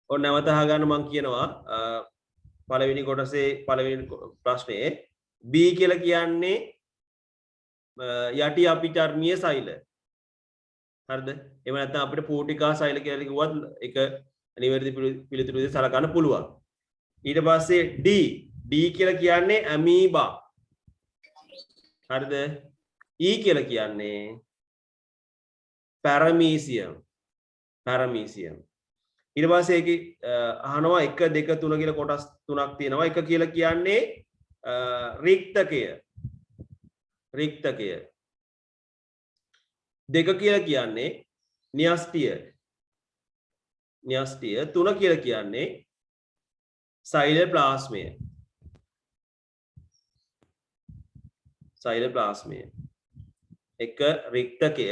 ඔන්න නැවත අහගන්න මම කියනවා පළවෙනි කොටසේ පළවෙනි ප්‍රශ්නේ B කියලා කියන්නේ යටි අපිටර්මීය සෛල. හරිද? එහෙම නැත්නම් අපිට පූටිකා සෛල කියලා කිව්වත් ඒක නිවැරදි පිළිතුරු විදිහට සලකන්න පුළුවන්. ඊට පස්සේ D කියලා කියන්නේ ඇමීබා. හරිද? E කියලා කියන්නේ පැරමීසියම්. පැරමීසියම්. ඊට පස්සේ ඒකේ අහනවා 1 2 3 කියලා කොටස් තුනක් තියෙනවා. 1 කියලා කියන්නේ රික්තකය. රික්තකය. 2 කියලා කියන්නේ න්‍යෂ්ටිය. න්‍යෂ්ටිය. 3 කියලා කියන්නේ සෛලප්ලාස්මය. සෛලප්ලාස්මය. 1 රික්තකය,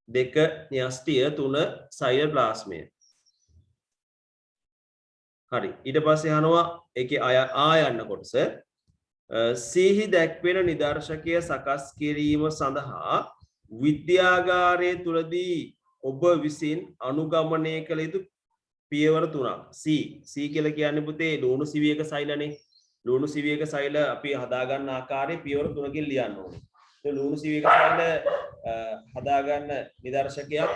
2 න්‍යෂ්ටිය, 3 සෛලප්ලාස්මය. හරි. ඊට පස්සේ අහනවා ඒකේ ආයන්න කොටස සිහි දැක්වෙන නිදර්ශකය සකස් කිරීම සඳහා විද්‍යාගාරයේ තුලදී ඔබ විසින් අනුගමනය කළ යුතු පියවර තුනක්. C කියලා කියන්නේ පුතේ ලුණු සිවියක සෛලනේ. ලුණු සිවියක සෛල අපි හදාගන්න ආකාරයේ පියවර තුනකින් ලියන්න ඕනේ. ඒ ලුණු සිවියක සෛල හදාගන්න නිදර්ශකයක්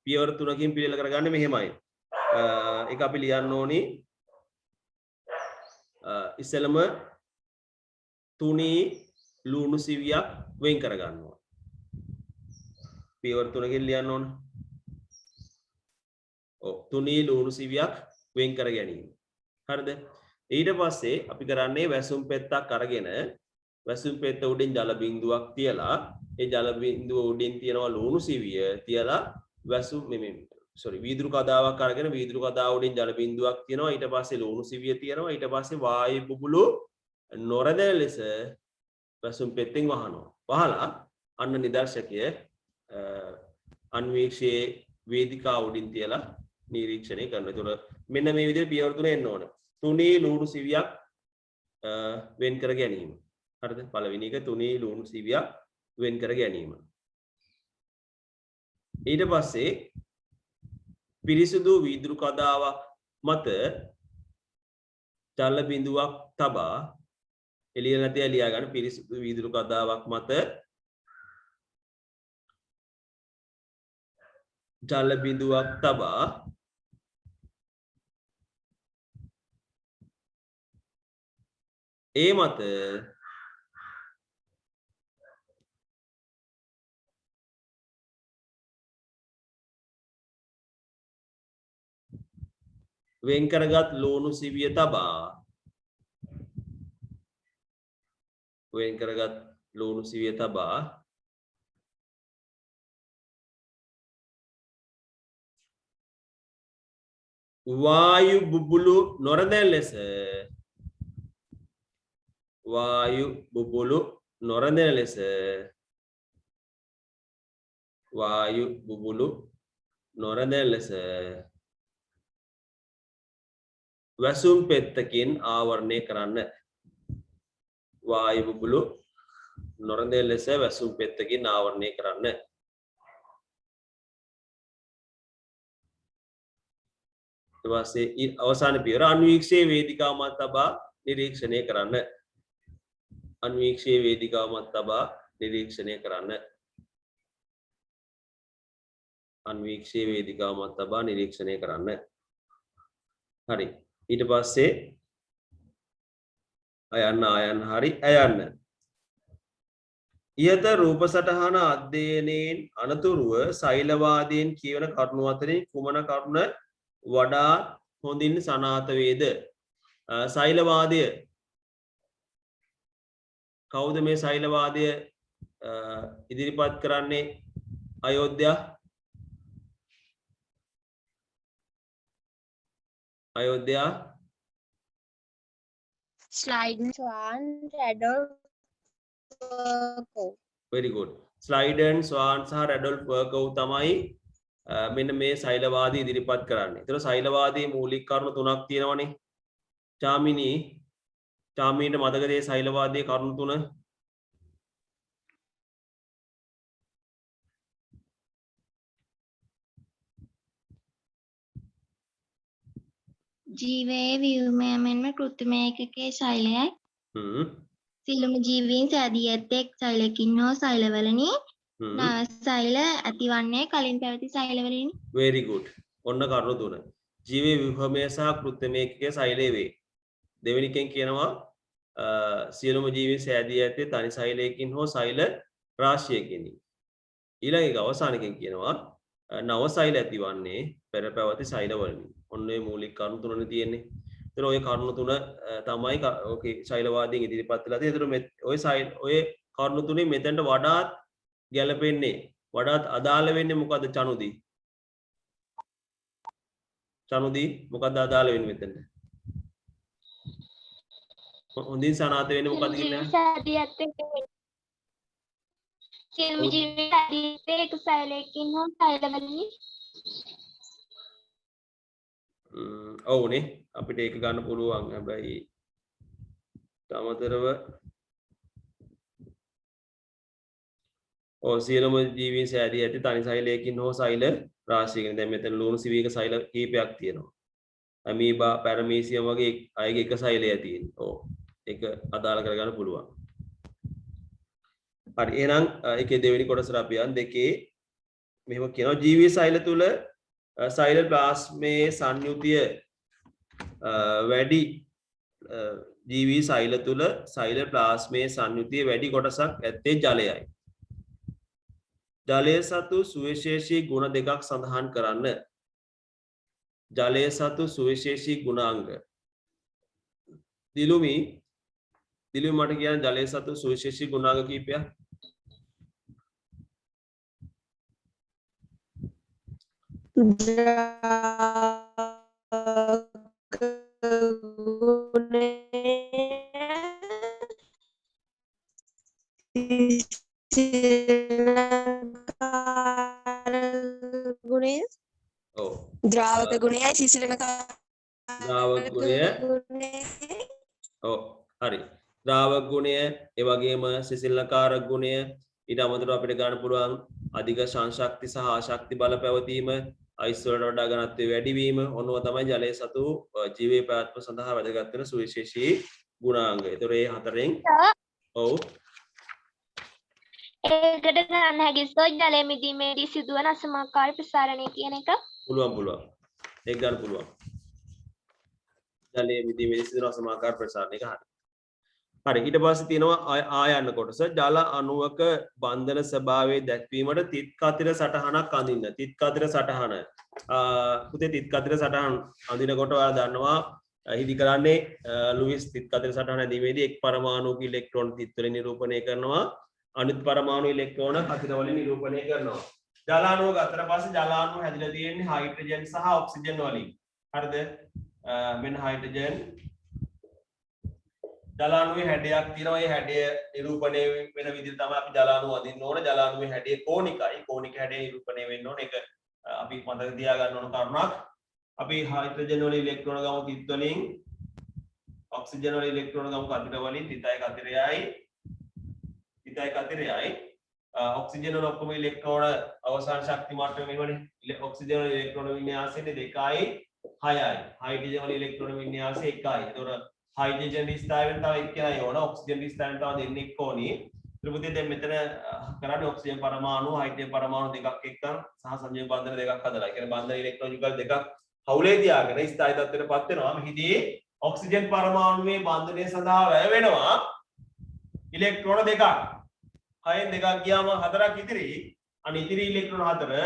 පියවර තුනකින් පිළියෙල කරගන්නේ මෙහෙමයි. ඒක අපි ලියන්න ඕනි ඉස්සෙල්ලම තුනී ලුණු සිවියක් වෙන් කරගන්නවා. පියවර තුනකින් ලියන්න ඕන. ඔව් තුනී ලුණු සිවියක් වෙන් කර ගැනීම. හරිද? ඊට පස්සේ අපි කරන්නේ වැසුම් පෙත්තක් අරගෙන වැසුම් පෙත්ත උඩින් ජල බිඳුවක් තියලා ඒ ජල බිඳුව උඩින් තියනවා ලුණු සිවිය තියලා වැසුම් වීදුරු කදාවක් අරගෙන වීදුරු කදාව උඩින් ජල බිඳුවක් තියනවා ඊට පස්සේ ලුණු සිවිය තියනවා ඊට පස්සේ වායු බුබුලු නොරදැන ලෙස වැසුම් පෙත්තෙන් වහනවා. වහලා අන්න නිදර්ශකය අන්වීක්ෂයේ වේදිකාව උඩින් තියලා නිරීක්ෂණය කරනවා. ඒතකොට මෙන්න මේ විදිහට පියවර තුන එන්න ඕන. තුනී ලුණු සිවියක් වෙන් කර ගැනීම. හරිද? පළවෙනි එක තුනී ලුණු සිවියක් වෙන් කර ගැනීම. ඊට පස්සේ පිරිසුදු වීදුරු කදාවක් මත ජල බිඳුවක් තබා එළිය නැති එළියා ගන්න පිරිසුදු වීදුරු කදාවක් මත ජල බිඳුවක් තබා ඒ මත වෙන් කරගත් ලුණු සිවිය තබා වායු බුබුලු නොරදැන් ලෙස වැසුම් පෙත්තකින් ආවරණය කරන්න. වායු බුබුලු නොරදැන් ලෙස වැසුම් පෙත්තකින් ආවරණය කරන්න. ඊට පස්සේ අවසාන පියවර අන්වීක්ෂයේ වේදිකාව මත තබා නිරීක්ෂණය කරන්න. අන්වීක්ෂයේ වේදිකාව මත තබා නිරීක්ෂණය කරන්න. අන්වීක්ෂයේ වේදිකාව මත තබා නිරීක්ෂණය කරන්න. හරි. ඊට පස්සේ අයන්න හරි අයන්න. ඉහත රූප සටහන අධ්‍යයනයෙන් අනතුරුව සෛලවාදීන් කියවන කරුණු අතරින් කුමන කරුණ වඩා හොඳින් සනාථ වේද? සෛලවාදය කවුද මේ සෛලවාදය ඉදිරිපත් කරන්නේ? Ayodhya Sliding Swan, Radolf Virchow. very good. Sliding Swan සහ Radolf Virchow තමයි මෙන්න මේ සෛලවාදී ඉදිරිපත් කරන්නේ. ඒතර සෛලවාදී මූලික කරුණු තුනක් තියෙනවනේ. චාමිනීට මතකද මේ සෛලවාදී කරුණු තුන? ජීවයේ ව්‍යුහමය මෙන්ම කෘත්‍රිම ඒකකයේ ශෛලයයි. සියලුම ජීවීන් සෑදී ඇත්තේ එක් ශෛලයකින් හෝ ශෛලවලිනි. ශෛල ඇතිවන්නේ කලින් පැවති ශෛලවලිනි. very good. ඔන්න කරුණු තුන. ජීවයේ ව්‍යුහමය සහ කෘත්‍රිම ඒකකයේ ශෛලයේ වේ. දෙවෙනි එකෙන් කියනවා සියලුම ජීවීන් සෑදී ඇත්තේ තනි ශෛලයකින් හෝ ශෛල රාශියකිනි. ඊළඟ එක අවසානකෙන් කියනවා නව ශෛල ඇතිවන්නේ පෙර පැවති ශෛලවලිනි. ඔන්න ඔය මූලික කරුණු තුනනේ තියෙන්නේ. ඒතර ඔය කරුණු තුන තමයි ඕකේ ශෛලවාදීන් ඉදිරිපත් වෙලා තියෙන්නේ. ඒතර ඔය කරුණු තුනේ මෙතෙන්ට වඩාත් ගැලපෙන්නේ වඩාත් අදාළ වෙන්නේ මොකද්ද චනුදී? චනුදී මොකද්ද අදාළ වෙන්නේ මෙතෙන්ට? හොඳින් සනාථ වෙන්නේ මොකද්ද කියන්නේ? සියලුම ජීවීන් සෑදී ඇත්තේ එක් ශෛලයකින් හෝ ශෛලවලිනි. ඔව්නේ අපිට ඒක ගන්න පුළුවන්. හැබැයි තමතරව සියලුම ජීවීන් සෑදී ඇති තනි ශෛලයකින් හෝ ශෛල රාශියකින්. දැන් මෙතන ලුණු සිවියක ශෛල කීපයක් තියෙනවා. අමීබා පැරමීසියම් වගේ අයගේ එක ශෛලයක් තියෙනවා. ඔව් ඒක අදාළ කරගන්න පුළුවන්. හරි එහෙනම් ඒකේ දෙවෙනි කොටසට අපි යන් දෙකේ මෙහෙම කියනවා ජීවී ශෛල තුල ශෛල ප්ලාස්මයේ සංයුතිය වැඩි ජීවී ශෛල තුල ශෛල ප්ලාස්මයේ සංයුතිය වැඩි කොටසක් ඇත්තේ ජලයයි. ජලය සතු සුවිශේෂී ගුණ දෙකක් සඳහන් කරන්න. ජලය සතු සුවිශේෂී ගුණාංග. දිලුමි මට කියන්න ජලය සතු සුවිශේෂී ගුණාංග කීපයක්? ද්‍රාවක ගුණයයි සිසිලන ද්‍රාවක ගුණය හරි ද්‍රාවක ගුණය ඒ වගේම සිසිලනකාරක ගුණය ඊට අමතරව අපිට ගන්න පුළුවන් අධික සංශක්ති සහ ආශක්ති බල පැවතීම අයිස් වලට වඩා ඝනත්වය වැඩි වීම ඔන්නෝ තමයි ජලයේ සතු ජීවයේ පැවැත්ම සඳහා වැදගත් වෙන සුවිශේෂී ගුණාංග. ඒතර මේ හතරෙන් ඔව් ඒකට ගන්න හැකියි ජලය මිදීමේදී සිදුවන අසමාකාර ප්‍රසාරණය කියන එක. පුළුවන් ඒක ගන්න පුළුවන්. ජලයේ මිදීමේදී සිදුවන අසමාකාර ප්‍රසාරණය එක හරි ඊට පස්සේ තියෙනවා ආයන්න කොටස. ජල අණුවක බන්ධන ස්වභාවය දැක්වීමට තිත් කතිර සටහනක් අඳින්න. තිත් කතිර සටහන පුතේ තිත් කතිර සටහන අඳිනකොට ඔයාලා දන්නවා හිදි කරන්නේ ලුයිස් තිත් කතිර සටහන ඇඳීමේදී එක් පරමාණුක ඉලෙක්ට්‍රෝන තිත් වලින් නිරූපණය කරනවා. අනිත් පරමාණු ඉලෙක්ට්‍රෝන කතිර වලින් නිරූපණය කරනවා. ජල අණුව ගත්තට පස්සේ ජල අණුව හැදිලා තියෙන්නේ හයිඩ්‍රජන් සහ ඔක්සිජන් වලින්. හරිද? මෙන්න හයිඩ්‍රජන් ජල අණුවේ හැඩයක් තියෙනවා. ඒ හැඩය නිරූපණය වෙන විදිහට තමයි අපි ජල අණුව අඳින්න ඕන. ජල අණුවේ හැඩය කෝණිකයි. කෝණික හැඩය නිරූපණය වෙන්න ඕන. ඒක අපි මතක තියාගන්න ඕන කරුණක්. අපි හයිඩ්‍රජන් වල ඉලෙක්ට්‍රෝන ගමු තිත් වලින්, ඔක්සිජන් වල ඉලෙක්ට්‍රෝන ගමු කතිර වලින්. තිතයි කතිරයයි ඔක්සිජන් වල ඔක්කොම ඉලෙක්ට්‍රෝන අවසාන ශක්ති මට්ටම මෙවනේ. ඔක්සිජන් වල ඉලෙක්ට්‍රෝන වින්‍යාසය 2යි 6යි. හයිඩ්‍රජන් වල ඉලෙක්ට්‍රෝන වින්‍යාසය 1යි. ඒතකොට හයිඩ්‍රජන් ස්ථාවරයෙන් තව එක්කෙනයි ඕන. ඔක්සිජන් ස්ථාවරයෙන් තව දෙන්නෙක් ඕනි. ත්‍රිපුතේ දැන් මෙතන කරන්නේ ඔක්සිජන් පරමාණු හයිඩ්‍රජන් පරමාණු දෙකක් එක්කන් සහ සංයෝග බන්ධන දෙකක් හදලා. ඒ කියන්නේ බන්ධන ඉලෙක්ට්‍රෝන යුගල් දෙකක් හවුලේ තියාගෙන ස්ථායි තත්ත්වයටපත් වෙනවා. මෙහිදී ඔක්සිජන් පරමාණුවේ බන්ධනය සඳහා වැය වෙනවා ඉලෙක්ට්‍රෝන දෙකක්. 6න් දෙකක් ගියාම 4ක් ඉතිරි. අනේ ඉතිරි ඉලෙක්ට්‍රෝන 4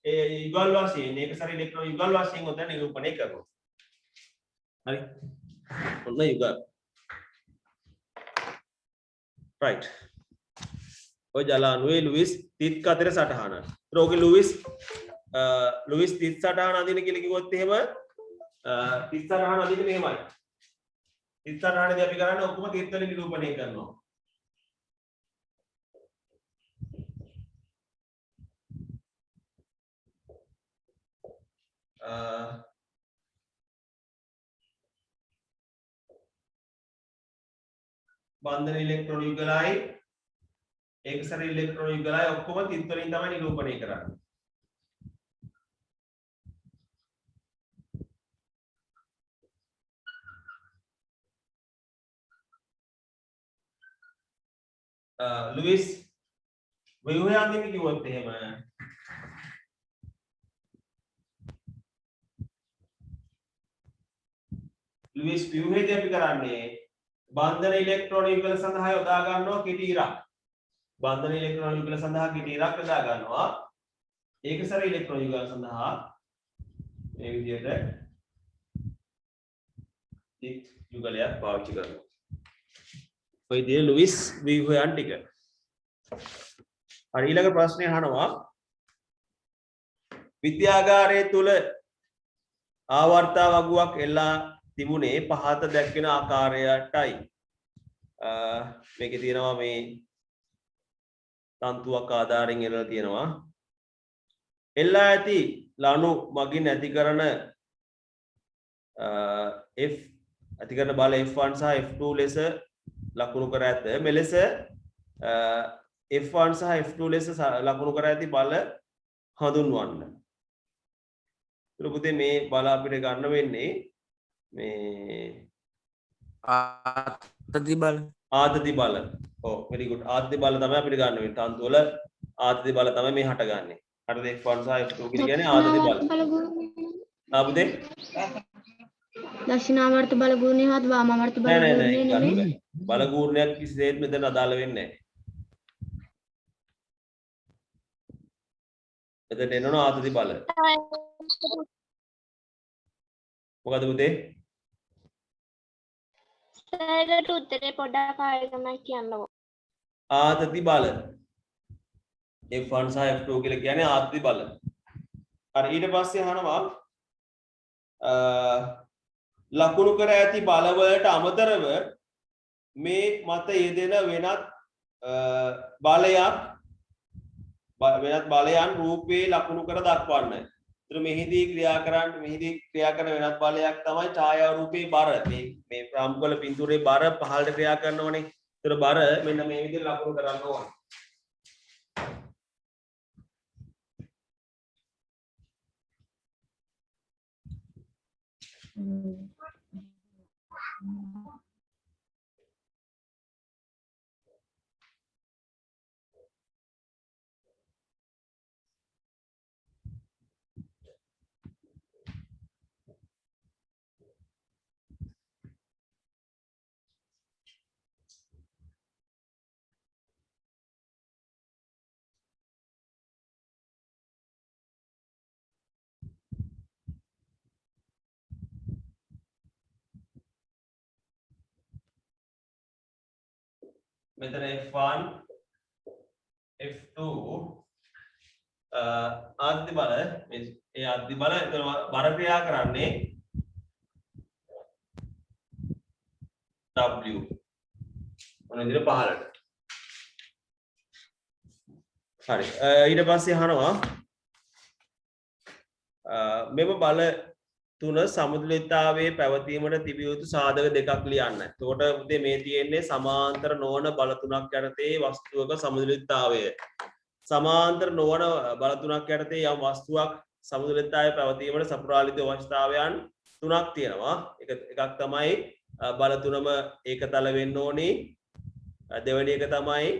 ඒ යුගල් වශයෙන් ඒක සර ඉලෙක්ට්‍රෝන යුගල් වශයෙන් උදැ නිරූපණය කරනවා. හරි. ඔන්න යුගල්. right. ඔය ජල අණුවේ ලුයිස් තිත් කතර සටහන. ඒතර ඔගේ ලුයිස් තිත් සටහන අඳින කියලා කිව්වොත් එහෙම තිත් සටහන අඳින්නේ මෙහෙමයි. තිත් සටහනදී අපි කරන්නේ ඔක්කොම තිත් වලින් නිරූපණය කරනවා. බන්ධන ඉලෙක්ට්‍රෝන යුගලයි ඒකසර ඉලෙක්ට්‍රෝන යුගලයි ඔක්කොම තිත් වලින් තමයි නිරූපණය කරන්නේ. ලුයිස් ව්‍යුහයන්දික කිව්වොත් එහෙම ලුයිස් ව්‍යුහයේදී අපි කරන්නේ බන්ධන ඉලෙක්ට්‍රෝන යුගල සඳහා යොදා ගන්නවා කෙටි ඉරක්. බන්ධන ඉලෙක්ට්‍රෝන යුගල සඳහා කෙටි ඉරක් යොදා ගන්නවා. ඒකසර ඉලෙක්ට්‍රෝන යුගල සඳහා මේ විදිහට දික් යුගලයක් පාවිච්චි කරනවා. ඔය විදිහේ ලුයිස් ව්‍යුහයන් ටික. හරි ඊළඟ ප්‍රශ්නේ අහනවා විද්‍යාගාරයේ තුල ආවර්තා වගුවක් එල්ලා තිබුණේ පහත දැක්වෙන ආකාරයටයි. මේකේ තියෙනවා මේ තන්තුවක් ආධාරයෙන් එල්ලලා තියෙනවා. එල්ලා ඇති ලණු මගින් ඇති කරන F ඇති කරන බල F1 සහ F2 ලෙස ලකුණු කර ඇත. මෙලෙස F1 සහ F2 ලෙස ලකුණු කර ඇති බල හඳුන්වන්න. පුතේ මේ බල අපිට ගන්න වෙන්නේ මේ ආතති බල. ඔව් very good. ආතති බල තමයි අපිට ගන්න වෙන්නේ. තන්තු වල ආතති බල තමයි මේ හටගන්නේ. හරිද? F1 සහ F2 කියන්නේ ආතති බල. පුතේ දක්ෂිනාවර්ත බල ගුණය හත් වාමාවර්ත බල ගුණය නෙමෙයි. බල ගුණයක් කිසිසේත් මෙතන අදාළ වෙන්නේ නැහැ. එතන එනවා ආතති බල. මොකද පුතේ? සෑගට උත්තරේ පොඩ්ඩක් ආයෙමයි කියන්නකෝ. ආතති බල F1 සහ F2 කියලා කියන්නේ ආතති බල. හරි ඊට පස්සේ අහනවා ලකුණු කර ඇති බලවලට අමතරව මේ මත යෙදෙන වෙනත් බලයන් රූපේ ලකුණු කර දක්වන්න. ඒතර මෙහිදී ක්‍රියා කරන වෙනත් බලයක් තමයි ඡායා රූපේ බර. මේ ප්‍රාම්ගල පින්තූරේ බර පහළට ක්‍රියා කරනවනේ. ඒතර බර මෙන්න මේ විදිහට ලකුණු කරන්න ඕනේ. මෙතන F1 F2 ආද්‍ය බල ඒ ආද්‍ය බල එතන බර ක්‍රියා කරන්නේ W මොන විදිහට පහළට. හරි ඊට පස්සේ අහනවා මෙම බල තුන සමතුලිතතාවයේ පැවතීමට තිබිය යුතු සාධක දෙකක් ලියන්න. එතකොට උදේ මේ තියෙන්නේ සමාන්තර නොවන බල තුනක් යටතේ වස්තුවක සමතුලිතතාවය. සමාන්තර නොවන බල තුනක් යටතේ යම් වස්තුවක් සමතුලිතතාවයේ පැවතීමට සපුරාලිත අවශ්‍යතාවයන් තුනක් තියෙනවා. එකක් තමයි බල තුනම ඒකතල වෙන්න ඕනේ. දෙවෙනි එක තමයි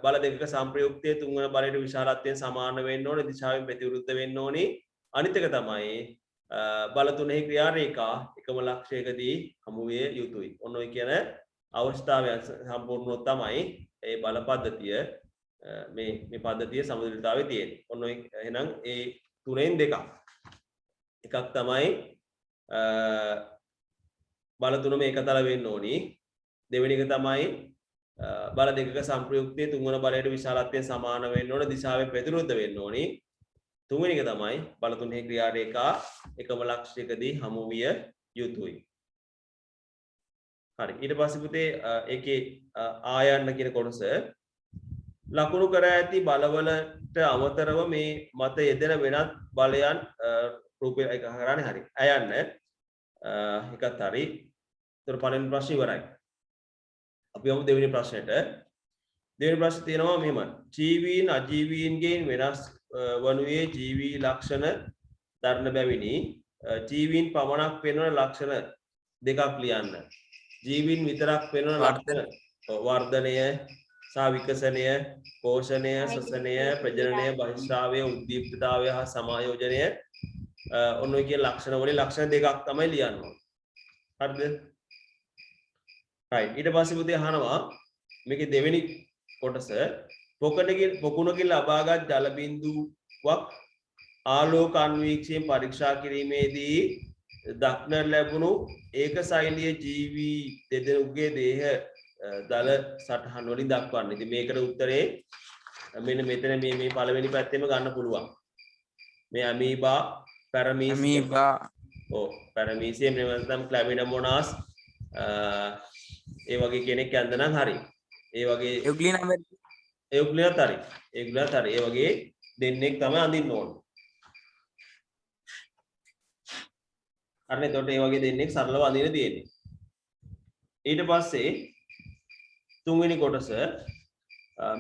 බල දෙකක සංප්‍රයුක්තය තුන්වන බලයට විශාලත්වයෙන් සමාන වෙන්න ඕනේ. දිශාවෙන් ප්‍රතිවිරුද්ධ වෙන්න ඕනේ. අනිත් එක තමයි බල තුනෙහි ක්‍රියා රේඛා එකම ලක්ෂයකදී හමු විය යුතුයි. ඔන්න ඔය කියන අවස්ථාවයන් සම්පූර්ණ වුණොත් තමයි ඒ බල පද්ධතිය මේ පද්ධතිය සමතුලිතතාවයේ තියෙන්නේ. ඔන්න ඔය එහෙනම් ඒ තුනෙන් දෙකක්. එකක් තමයි බල තුනම ඒකතල වෙන්න ඕනි. දෙවෙනි එක තමයි බල දෙකක සංප්‍රයුක්තයේ තුන්වන බලයට විශාලත්වයෙන් සමාන වෙන්න ඕන. දිශාවෙන් ප්‍රතිවිරුද්ධ වෙන්න ඕනි. තුන්වෙනි එක තමයි බල තුනෙහි ක්‍රියා රේඛා එකම ලක්ෂයකදී හමු විය යුතුයි. හරි ඊට පස්සේ පුතේ ඒකේ ආයන්න කියන කොටස ලකුණු කර ඇති බලවලට අමතරව මේ මත යෙදෙන වෙනත් බලයන් රූපේ එක කරන්නේ හරි. අයන්න එකත් හරි. ඒතර පළවෙනි ප්‍රශ්නේ ඉවරයි. අපි යමු දෙවෙනි ප්‍රශ්නෙට. දෙවෙනි ප්‍රශ්නේ තියෙනවා මෙහෙම. ජීවීන් අජීවීන්ගෙන් වෙනස් වනුයේ ජීවී ලක්ෂණ දරන බැවිනි ජීවීන් පමණක් පෙන්වන ලක්ෂණ දෙකක් ලියන්න. ජීවීන් විතරක් පෙන්වන ලක්ෂණ වර්ධනය සහ විකසනය, පෝෂණය, ශ්වසනය, ප්‍රජනනය, බහිස්රාවය, උද්දීප්තතාවය හා සමායෝජනය ඔන්න ඔය කියන ලක්ෂණ වලින් ලක්ෂණ දෙකක් තමයි ලියන්න ඕනේ. හරිද? right. ඊට පස්සේ පුතේ අහනවා මේකේ දෙවෙනි කොටස පොකුණකින් ලබාගත් ජල බිඳුවක් ආලෝක අන්වීක්ෂයෙන් පරීක්ෂා කිරීමේදී දක්නට ලැබුණු ඒකශෛලීය ජීවී දෙදෙනෙකුගේ දේහ දල සටහන් වලින් දක්වන්න. ඉතින් මේකට උත්තරේ මෙන්න මෙතන මේ පළවෙනි පැත්තෙම ගන්න පුළුවන්. මේ අමීබා, පැරමීසියා. ඔව් පැරමීසියා මේ නැත්නම් ක්ලැමිඩෝමෝනාස් ඒ වගේ කෙනෙක් යන්න නම් හරි. ඒ වගේ ඒගොල්ලන්ත් හරි. ඒ වගේ දෙන්නෙක් තමයි අඳින්න ඕන. හරිනේ. එතකොට ඒ වගේ දෙන්නෙක් සරලව අඳින්න තියෙන්නේ. ඊට පස්සේ තුන්වෙනි කොටස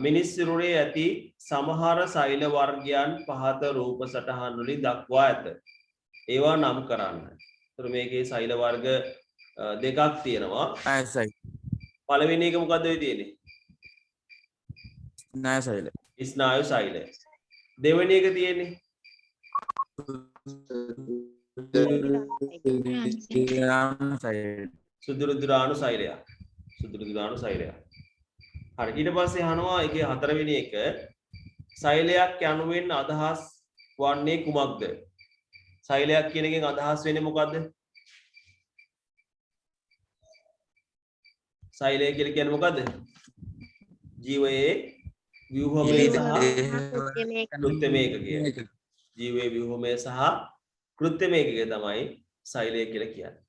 මිනිස් සිරුරේ ඇති සමහර සෛල වර්ගයන් පහත රූප සටහන් වලින් දක්වා ඇත. ඒවා නම් කරන්න. ඒතර මේකේ සෛල වර්ග දෙකක් තියෙනවා. පළවෙනි එක මොකද්ද වෙයි තියෙන්නේ? ස්නායු සෛල. ස්නායු සෛල. දෙවෙනි එක තියෙන්නේ සුදුරුදුරාණු සෛලය. සුදුරුදුරාණු සෛලය. හරි. ඊට පස්සේ අහනවා ඒකේ හතරවෙනි එක සෛලයක් යනුවෙන් අදහස් වන්නේ කුමක්ද? සෛලයක් කියන එකෙන් අදහස් වෙන්නේ මොකද්ද? සෛලය කියලා කියන්නේ මොකද්ද? ජීවයේ ව්‍යුහමය සහ කෘත්‍යමය ඒකකය. ජීවයේ ව්‍යුහමය සහ කෘත්‍යමය ඒකකය තමයි සෛලය කියලා කියන්නේ.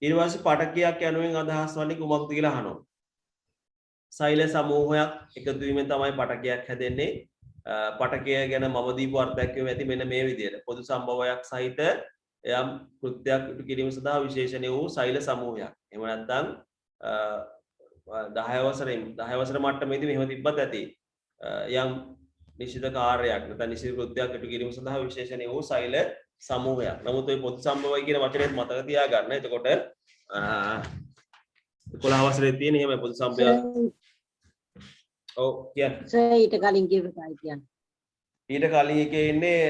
ඊට පස්සේ පටකයක් යනුවෙන් අදහස් වන්නේ කුමක්ද කියලා අහනවා. සෛල සමූහයක් එකතු වීමෙන් තමයි පටකයක් හැදෙන්නේ. පටකය ගැන මම දීපු අර්ථයක් කියුවේ ඇති මෙන්න මේ විදිහට. පොදු සම්භවයක් සහිත යම් කෘත්‍යයක් ඉටු කිරීම සඳහා විශේෂණීය වූ සෛල සමූහයක්. එහෙම නැත්නම් 10 වසර මට්ටමේදී මෙහෙම තිබ්බත් ඇති. යම් නිශ්චිත කාර්යයක් නැත්නම් නිශ්චිත කෘත්‍යයක් ඉටු කිරීම සඳහා විශේෂණීය වූ සෛල සමූහයක්. නමුත් ওই පොදු සම්භවය කියන වචනයත් මතක තියාගන්න. එතකොට 11 වසරේ තියෙන එහෙම පොදු සම්භවය. ඔව් කියන්නේ. සර් ඊට කලින් කියපු එකයි කියන්නේ. ඊට කලින් එකේ ඉන්නේ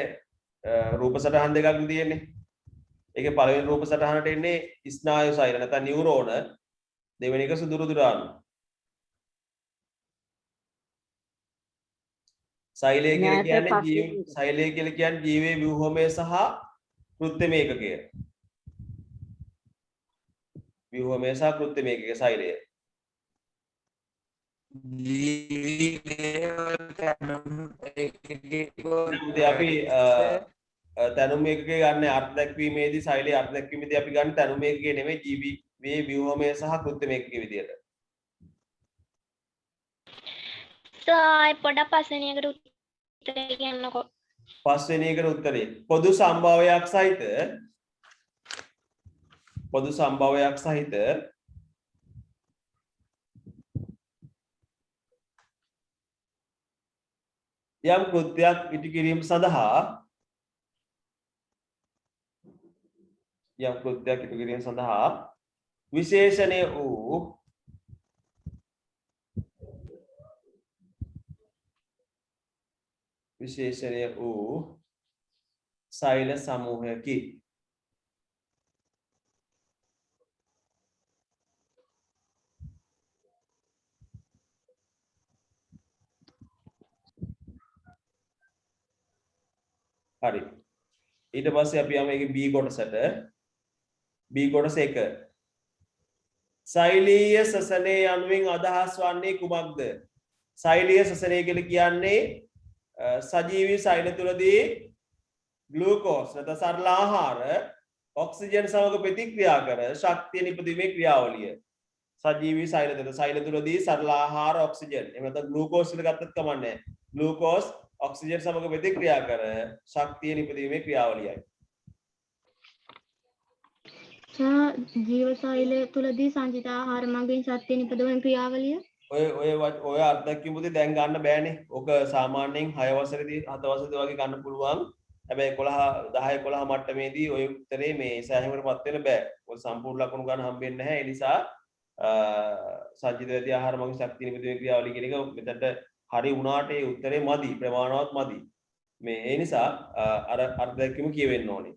රූප සටහන් දෙකක් තියෙන්නේ. ඒකේ පළවෙනි රූප සටහනට එන්නේ ස්නායු සෛල නැත්නම් නියුරෝන. දෙවෙනි එක සුදුරුදුරාණු. සෛලය කියලා කියන්නේ ජීවයේ ව්‍යුහමය සහ කෘත්‍යමය ඒකකය. ව්‍යුහමය සහ කෘත්‍යමය ඒකකය සෛලය. අපි තැනුම් ඒකකය ගන්න අර්ථ දැක්වීමේදී සෛලයේ අර්ථ දැක්වීමේදී අපි ගන්න තැනුම් ඒකකය නෙමෙයි ජීවයේ ව්‍යුහමය සහ කෘත්‍යමය ඒකකය විදියට. සායි පොඩක් පස්වෙනි එකට උත්තරේ කියන්නකෝ. පස්වෙනි එකට උත්තරේ පොදු සම්භාවයක් සහිත යම් කෘත්‍යයක් ඉටු කිරීම සඳහා විශේෂණීය වූ සෛල සමූහයකි. හරි. ඊට පස්සේ අපි යමු ඒකේ B කොටසට. B කොටස 1. සෛලීය ශ්වසනයේ යනුවෙන් අදහස් වන්නේ කුමක්ද? සෛලීය ශ්වසනය කියලා කියන්නේ සජීවී සෛල තුලදී ග්ලූකෝස් නැත්නම් සරල ආහාර ඔක්සිජන් සමග ප්‍රතික්‍රියා කර ශක්තිය නිපදවීමේ ක්‍රියාවලිය. සජීවී සෛල තුලදී සරල ආහාර ඔක්සිජන් එහෙම නැත්නම් ග්ලූකෝස් කියලා ගත්තත් කමන්නේ. ග්ලූකෝස් ඔක්සිජන් සමග ප්‍රතික්‍රියා කර ශක්තිය නිපදවීමේ ක්‍රියාවලියයි. ජීව සෛලය තුලදී සංජිත ආහාර මගින් ශක්තිය නිපදවන ක්‍රියාවලිය ඔය අර්ථයක් කිව්වොත් දැන් ගන්න බෑනේ. ඔක සාමාන්‍යයෙන් 6 වසරේදී 7 වසරේදී වගේ ගන්න පුළුවන්. හැබැයි 11 10 11 මට්ටමේදී ඔය උත්තරේ මේ සෑහීමකටපත් වෙන්න බෑ. ඔය සම්පූර්ණ ලකුණු ගන්න හම්බෙන්නේ නැහැ. ඒ නිසා සංජිත වැදී ආහාර මඟ ශක්තිය නිපදවීමේ ක්‍රියාවලිය කියන එක මෙතනට හරි වුණාට ඒ උත්තරේ මදි ප්‍රමාණවත් මදි මේ ඒ නිසා අර අර්ධයක්ම කියවෙන්න ඕනේ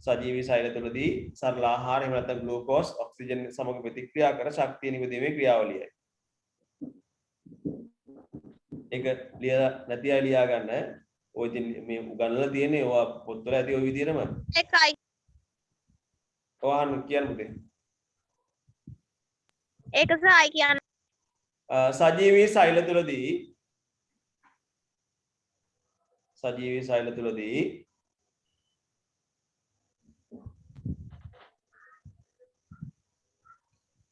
සජීවී සෛල තුළදී සරල ආහාර එහෙම නැත්නම් ග්ලූකෝස් ඔක්සිජන් සමග ප්‍රතික්‍රියා කර ශක්තිය නිපදවීමේ ක්‍රියාවලියයි ඒක ලියලා නැති අය ලියා ගන්න ඔය ඉතින් මේ උගන්වලා තියෙන්නේ ඔය පොත්වල ඇති ඔය විදිහටම එකයි ඔහන් කියන්න පුතේ ඒක සයි කියන්න සජීවී සෛල තුළදී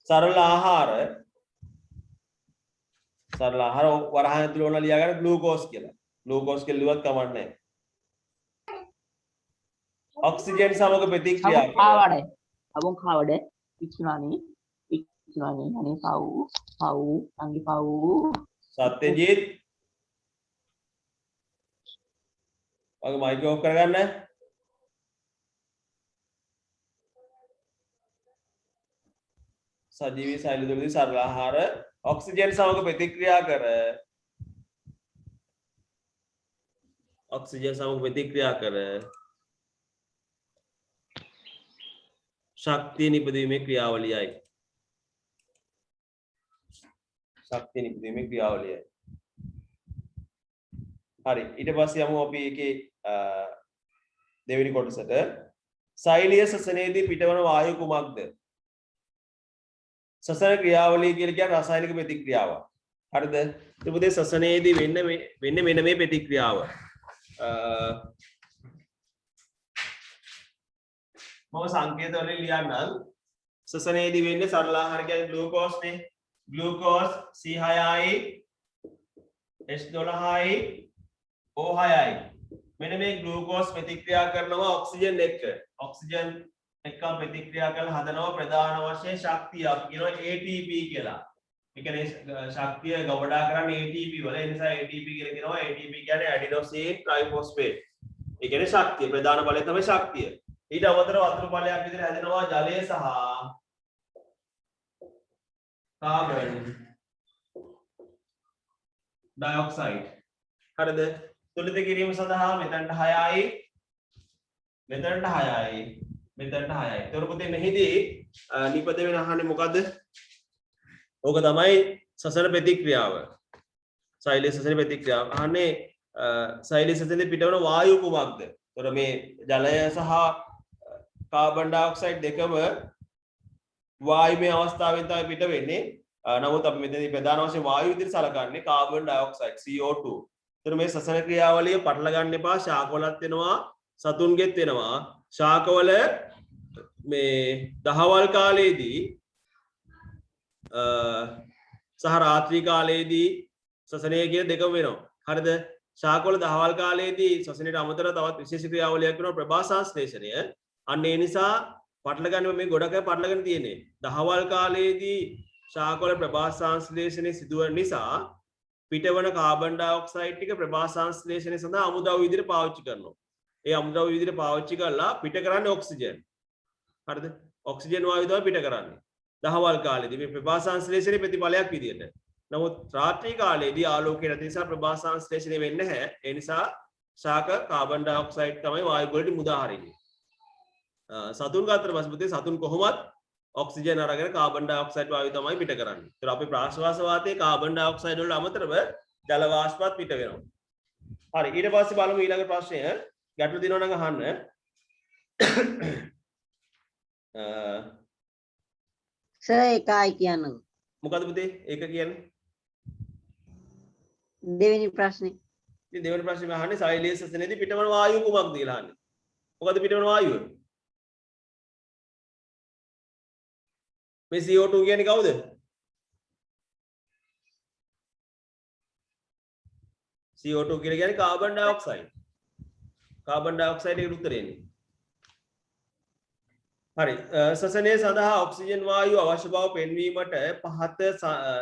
සරල ආහාර වරහන් තුල ඕන ලියා ගන්න ග්ලූකෝස් කියලා. ග්ලූකෝස් කියලා ලියුවත් කමක් නැහැ. ඔක්සිජන් සමග ප්‍රතික්‍රියා කාවඩ abang කාවඩ ඉක්ෂුණානි අනේ පව් අංගි පව් සත්‍යජීත් වගේ මයික් ඔෆ් කරගන්න. සජීවී සෛල තුළදී සරල ආහාර ඔක්සිජන් සමග ප්‍රතික්‍රියා කර ශක්තිය නිපදවීමේ ක්‍රියාවලියයි. හරි ඊට පස්සේ යමු අපි ඒකේ දෙවෙනි කොටසට සෛලීය ශ්වසනයේදී පිටවන වායු කුමක්ද? ශ්වසන ක්‍රියාවලිය කියලා කියන්නේ රසායනික ප්‍රතික්‍රියාවක්. හරිද? ඊට පස්සේ ශ්වසනයේදී වෙන්නේ මෙන්න මේ ප්‍රතික්‍රියාව. මම සංකේත වලින් ලියන්නම්. ශ්වසනයේදී වෙන්නේ සරල ආහාර කියන්නේ ග්ලූකෝස් නේ. ග්ලූකෝස් C6යි H12යි O6යි. මෙන්න මේ ග්ලූකෝස් ප්‍රතික්‍රියා කරනවා ඔක්සිජන් එක්ක. ඔක්සිජන් එක්කම ප්‍රතික්‍රියා කරලා හදනවා ප්‍රධාන වශයෙන් ශක්තිය අපි කියනවා ATP කියලා. ඒ කියන්නේ ශක්තිය ගොඩාක් කරන්නේ ATP වල. ඒ නිසා ATP කියලා කියනවා. ATP කියන්නේ ඇඩිනෝසින් ට්‍රයිෆොස්ෆේට්. ඒ කියන්නේ ශක්තිය ප්‍රධාන බලය තමයි ශක්තිය. ඊට අමතරව වතුර බලයක් විදිහට හැදෙනවා ජලය සහ කාබන් ඩයොක්සයිඩ්. හරිද? තුලිත කිරීම සඳහා මෙතනට 6යි මෙතනට 6යි මෙතනට 6යි. ඒතර පුතේ මෙහිදී නිපද වෙන අහන්නේ මොකද්ද? ඕක තමයි ශ්වසන ප්‍රතික්‍රියාව. සෛලීය ශ්වසන ප්‍රතික්‍රියාව. අහන්නේ සෛලීය ශ්වසනයේ පිටවන වායු කුමක්ද? ඒතර මේ ජලය සහ කාබන් ඩයොක්සයිඩ් දෙකම වායුමය අවස්ථාවෙන් තමයි පිට වෙන්නේ. නමුත් අපි මෙතනදී ප්‍රධාන වශයෙන් වායු විදිහට සලකන්නේ කාබන් ඩයොක්සයිඩ් CO2. ඒතර මේ ශ්වසන ක්‍රියාවලිය පටල ගන්න එපා. ශාකවලත් වෙනවා, සතුන්ගෙත් වෙනවා. ශාකවල මේ දහවල් කාලයේදී සහ රාත්‍රී කාලයේදී ශ්වසනය කියන දෙකම වෙනවා. හරිද? ශාකවල දහවල් කාලයේදී ශ්වසනයට අමතරව තවත් විශේෂ ක්‍රියාවලියක් වෙනවා ප්‍රභා සංශ්ලේෂණය. අන්න ඒ නිසා පටල ගන්න මේ ගොඩක් අය පටලගෙන තියෙන්නේ. දහවල් කාලයේදී ශාකවල ප්‍රභා සංශ්ලේෂණය සිදුවන නිසා පිටවන කාබන් ඩයොක්සයිඩ් ටික ප්‍රභා සංශ්ලේෂණය සඳහා අමුද්‍රව්‍ය විදිහට පාවිච්චි කරනවා. ඒ අමුද්‍රව්‍ය විදිහට පාවිච්චි කරලා පිට කරන්නේ ඔක්සිජන්. හරිද? ඔක්සිජන් වායුව තමයි පිට කරන්නේ. දහවල් කාලේදී මේ ප්‍රභා සංශ්ලේෂණයේ ප්‍රතිඵලයක් විදිහට. නමුත් රාත්‍රී කාලේදී ආලෝකය නැති නිසා ප්‍රභා සංශ්ලේෂණය වෙන්නේ නැහැ. ඒ නිසා ශාක කාබන් ඩයොක්සයිඩ් තමයි වායු වලට මුදා හරින්නේ. සතුන් ගත්තට පස්සේ පුතේ සතුන් කොහොමත් ඔක්සිජන් අරගෙන කාබන් ඩයොක්සයිඩ් වායුව තමයි පිට කරන්නේ. ඒතර අපේ ප්‍රාශ්වාස වාතයේ කාබන් ඩයොක්සයිඩ් වලට අමතරව ජල වාෂ්පත් පිට වෙනවා. හරි ඊට පස්සේ බලමු ඊළඟ ප්‍රශ්නය. ගැටලු දිනනවා නම් අහන්න. සර් එකයි කියන්න. මොකද පුතේ? ඒක කියන්නේ? දෙවෙනි ප්‍රශ්නේ. ඉතින් දෙවෙනි ප්‍රශ්නේ අහන්නේ සෛලීය ශ්වසනයේදී පිටවන වායුව කුමක්ද කියලා අහන්නේ. මොකද පිටවන වායුව? මේ CO2 කියන්නේ කවුද? CO2 කියලා කියන්නේ කාබන් ඩයොක්සයිඩ්. කාබන් ඩයොක්සයිඩ් එකට උත්තරේ එන්නේ. හරි ශ්වසනය සඳහා ඔක්සිජන් වායුව අවශ්‍ය බව පෙන්වීමට පහත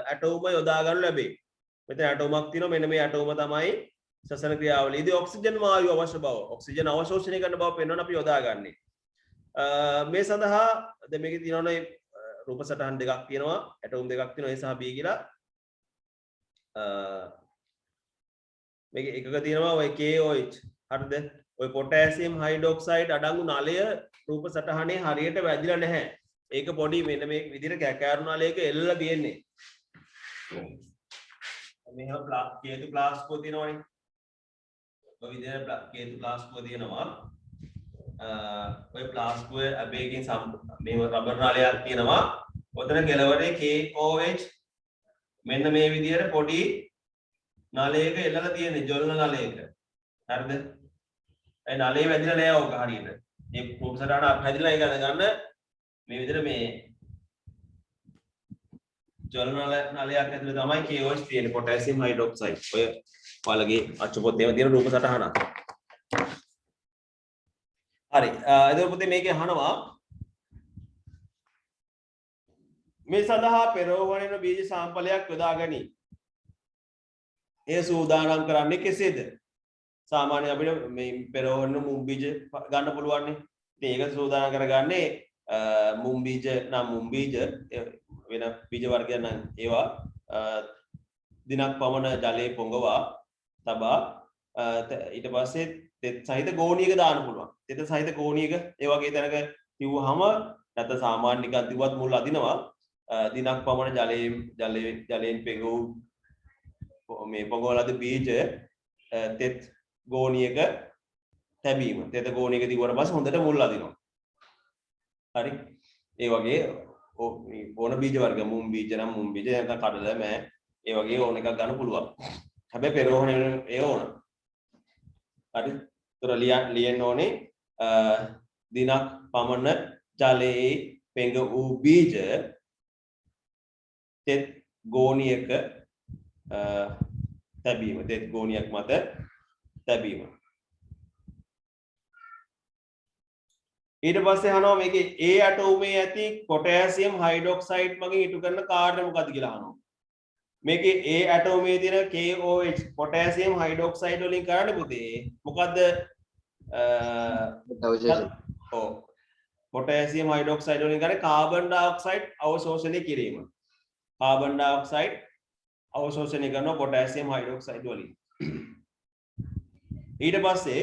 ඇටෝම යොදා ගන්නු ලැබේ. මෙතන ඇටෝමක් තියෙනවා. මෙන්න මේ ඇටෝම තමයි ශ්වසන ක්‍රියාවලියේදී ඔක්සිජන් වායුව අවශ්‍ය බව ඔක්සිජන් අවශෝෂණය කරන බව පෙන්වන්න අපි යොදාගන්නේ. මේ සඳහා දැන් මේකේ තියෙනවනේ රූප සටහන් දෙකක් තියෙනවා ඇටෝම් දෙකක් තියෙනවා A සහ B කියලා මේක එකක තියෙනවා ඔය KOH හරිද ඔය පොටෑසියම් හයිඩ්‍රොක්සයිඩ් අඩංගු නලය රූප සටහනේ හරියට වැදිලා නැහැ ඒක පොඩි මෙන්න මේ විදිහට කැකෑරු නලයක එල්ලලා තියෙන්නේ මෙහෙම කේතු ප්ලාස්කෝ තියෙනවනේ ඔය විදිහට කේතු ප්ලාස්කෝ තියෙනවා ඔය ප්ලාස්කෝ අබේකින් මේ රබර් නලයක් තියෙනවා ඔතන කෙලවරේ KOH මෙන්න මේ විදිහට පොඩි නලයක එල්ලලා තියෙන්නේ ජොල්න නලයක හරිද ඒ නලේ වැදිලා නෑ ඕක හරියට මේ රූප සටහන හැදිලා ඒක ගන්න මේ විදිහට මේ ජොල්න නලයක් ඇතුලේ තමයි KOH තියෙන්නේ පොටෑසියම් හයිඩ්‍රොක්සයිඩ් ඔය ඔයාලගේ අච්චු පොතේම තියෙන රූප සටහනක් හරි එතකොට පුතේ මේකේ අහනවා මේ සඳහා පෙරෝවණන බීජ සාම්පලයක් යොදා ගනී ඒ සූදානම් කරන්නේ කෙසේද සාමාන්‍ය අපිට මේ පෙරෝවණන මුම් බීජ ගන්න පුළුවන් නේ ඉතින් ඒක සූදානම් කරගන්නේ මුම් බීජ නම් මුම් බීජ වෙන බීජ වර්ගයක් නම් ඒවා දිනක් පමණ ජලයේ පොඟවා තබා ඊට පස්සේ තෙත් සහිත ගෝණියක දාන්න පුළුවන් තෙත සහිත ගෝණියක ඒ වගේ තැනක තියුවහම නැත්නම් සාමාන්‍ය නිකන් තියුවත් මුල් අදිනවා දිනක් පමණ ජලයෙන් පෙඟවූ මේ පොඟවලද බීජ තෙත් ගෝණියක තැබීම තෙත ගෝණියක තියුවට පස්සේ හොඳට මුල් අදිනවා හරි ඒ වගේ ඕන බීජ වර්ග මුම් බීජ නම් මුම් බීජ නැත්නම් කඩල මෑ ඒ වගේ ඕන එකක් ගන්න පුළුවන් හැබැයි පෙරෝහණ ඒ ඕන හරි ඒතර ලියන්න ඕනේ දිනක් පමණ ජලයේ පෙඟ වූ බීජ තෙත් ගෝණියක තැබීම තෙත් ගෝණියක් මත තැබීම ඊට පස්සේ අහනවා මේකේ A ඇටෝමේ ඇති පොටෑසියම් හයිඩ්‍රොක්සයිඩ් මගින් ඉටු කරන කාර්ය මොකක්ද කියලා අහනවා මේකේ A ඇටෝමේ තියෙන KOH පොටෑසියම් හයිඩ්‍රොක්සයිඩ් වලින් කරන්නේ පුතේ මොකද්ද ඔව් පොටෑසියම් හයිඩ්‍රොක්සයිඩ් වලින් කරන්නේ කාබන් ඩයොක්සයිඩ් අවශෝෂණය කිරීම කාබන් ඩයොක්සයිඩ් අවශෝෂණය කරන පොටෑසියම් හයිඩ්‍රොක්සයිඩ් වලින් ඊට පස්සේ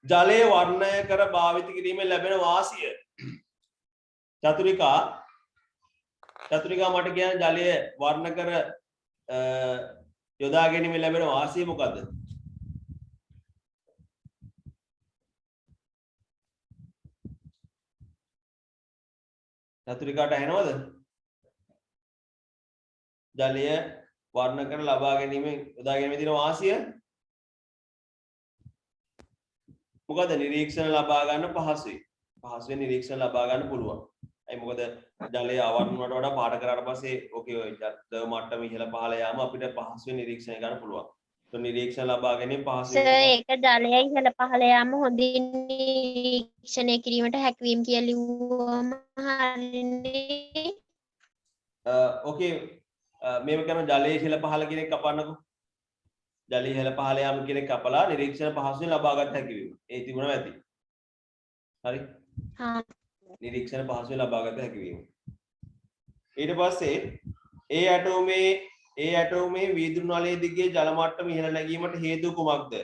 ජලය වර්ණය කර භාවිත කිරීමෙන් ලැබෙන වාසිය චතුරිකා මට කියන ජලය වර්ණ කර යොදා ගැනීමෙන් ලැබෙන වාසිය මොකද්ද චතුරිකාට ඇහෙනවද ජලය වර්ණ කර ලබා ගැනීමෙන් යොදා ගැනීමේ තියෙන වාසිය මොකද නිරීක්ෂණ ලබා ගන්න පහසුවෙන් නිරීක්ෂණ ලබා ගන්න පුළුවන් ඒ මොකද ජලය අවර්ණ වලට වඩා පාට කරාට පස්සේ ඕකේ ඔය ද්‍රව මට්ටම ඉහළ පහළ යාම අපිට පහසුවෙන් නිරීක්ෂණය ගන්න පුළුවන් તો නිරීක්ෂණ ලබා ගැනීම පහසුවෙන් සර් ඒක ජලය ඉහළ පහළ යාම හොඳින් නිරීක්ෂණය කිරීමට හැකියවීම කියලා ලිව්වම හරිනේ ඕකේ මේව කරන ජලය ඉහළ පහළ කියන එක කපන්නකෝ ජලය ඉහළ පහළ යාම කියන එක කපලා නිරීක්ෂණ පහසුවෙන් ලබා ගන්න හැකියවීම ඒ තිබුණා ඇති හරි හා නිරීක්ෂණ පහසුවෙන් ලබා ගන්න හැකියවීම ඊට පස්සේ ඒ ඇටෝමේ වීදුරු නලයේ දිගේ ජල මට්ටම ඉහළ නැගීමට හේතු කුමක්ද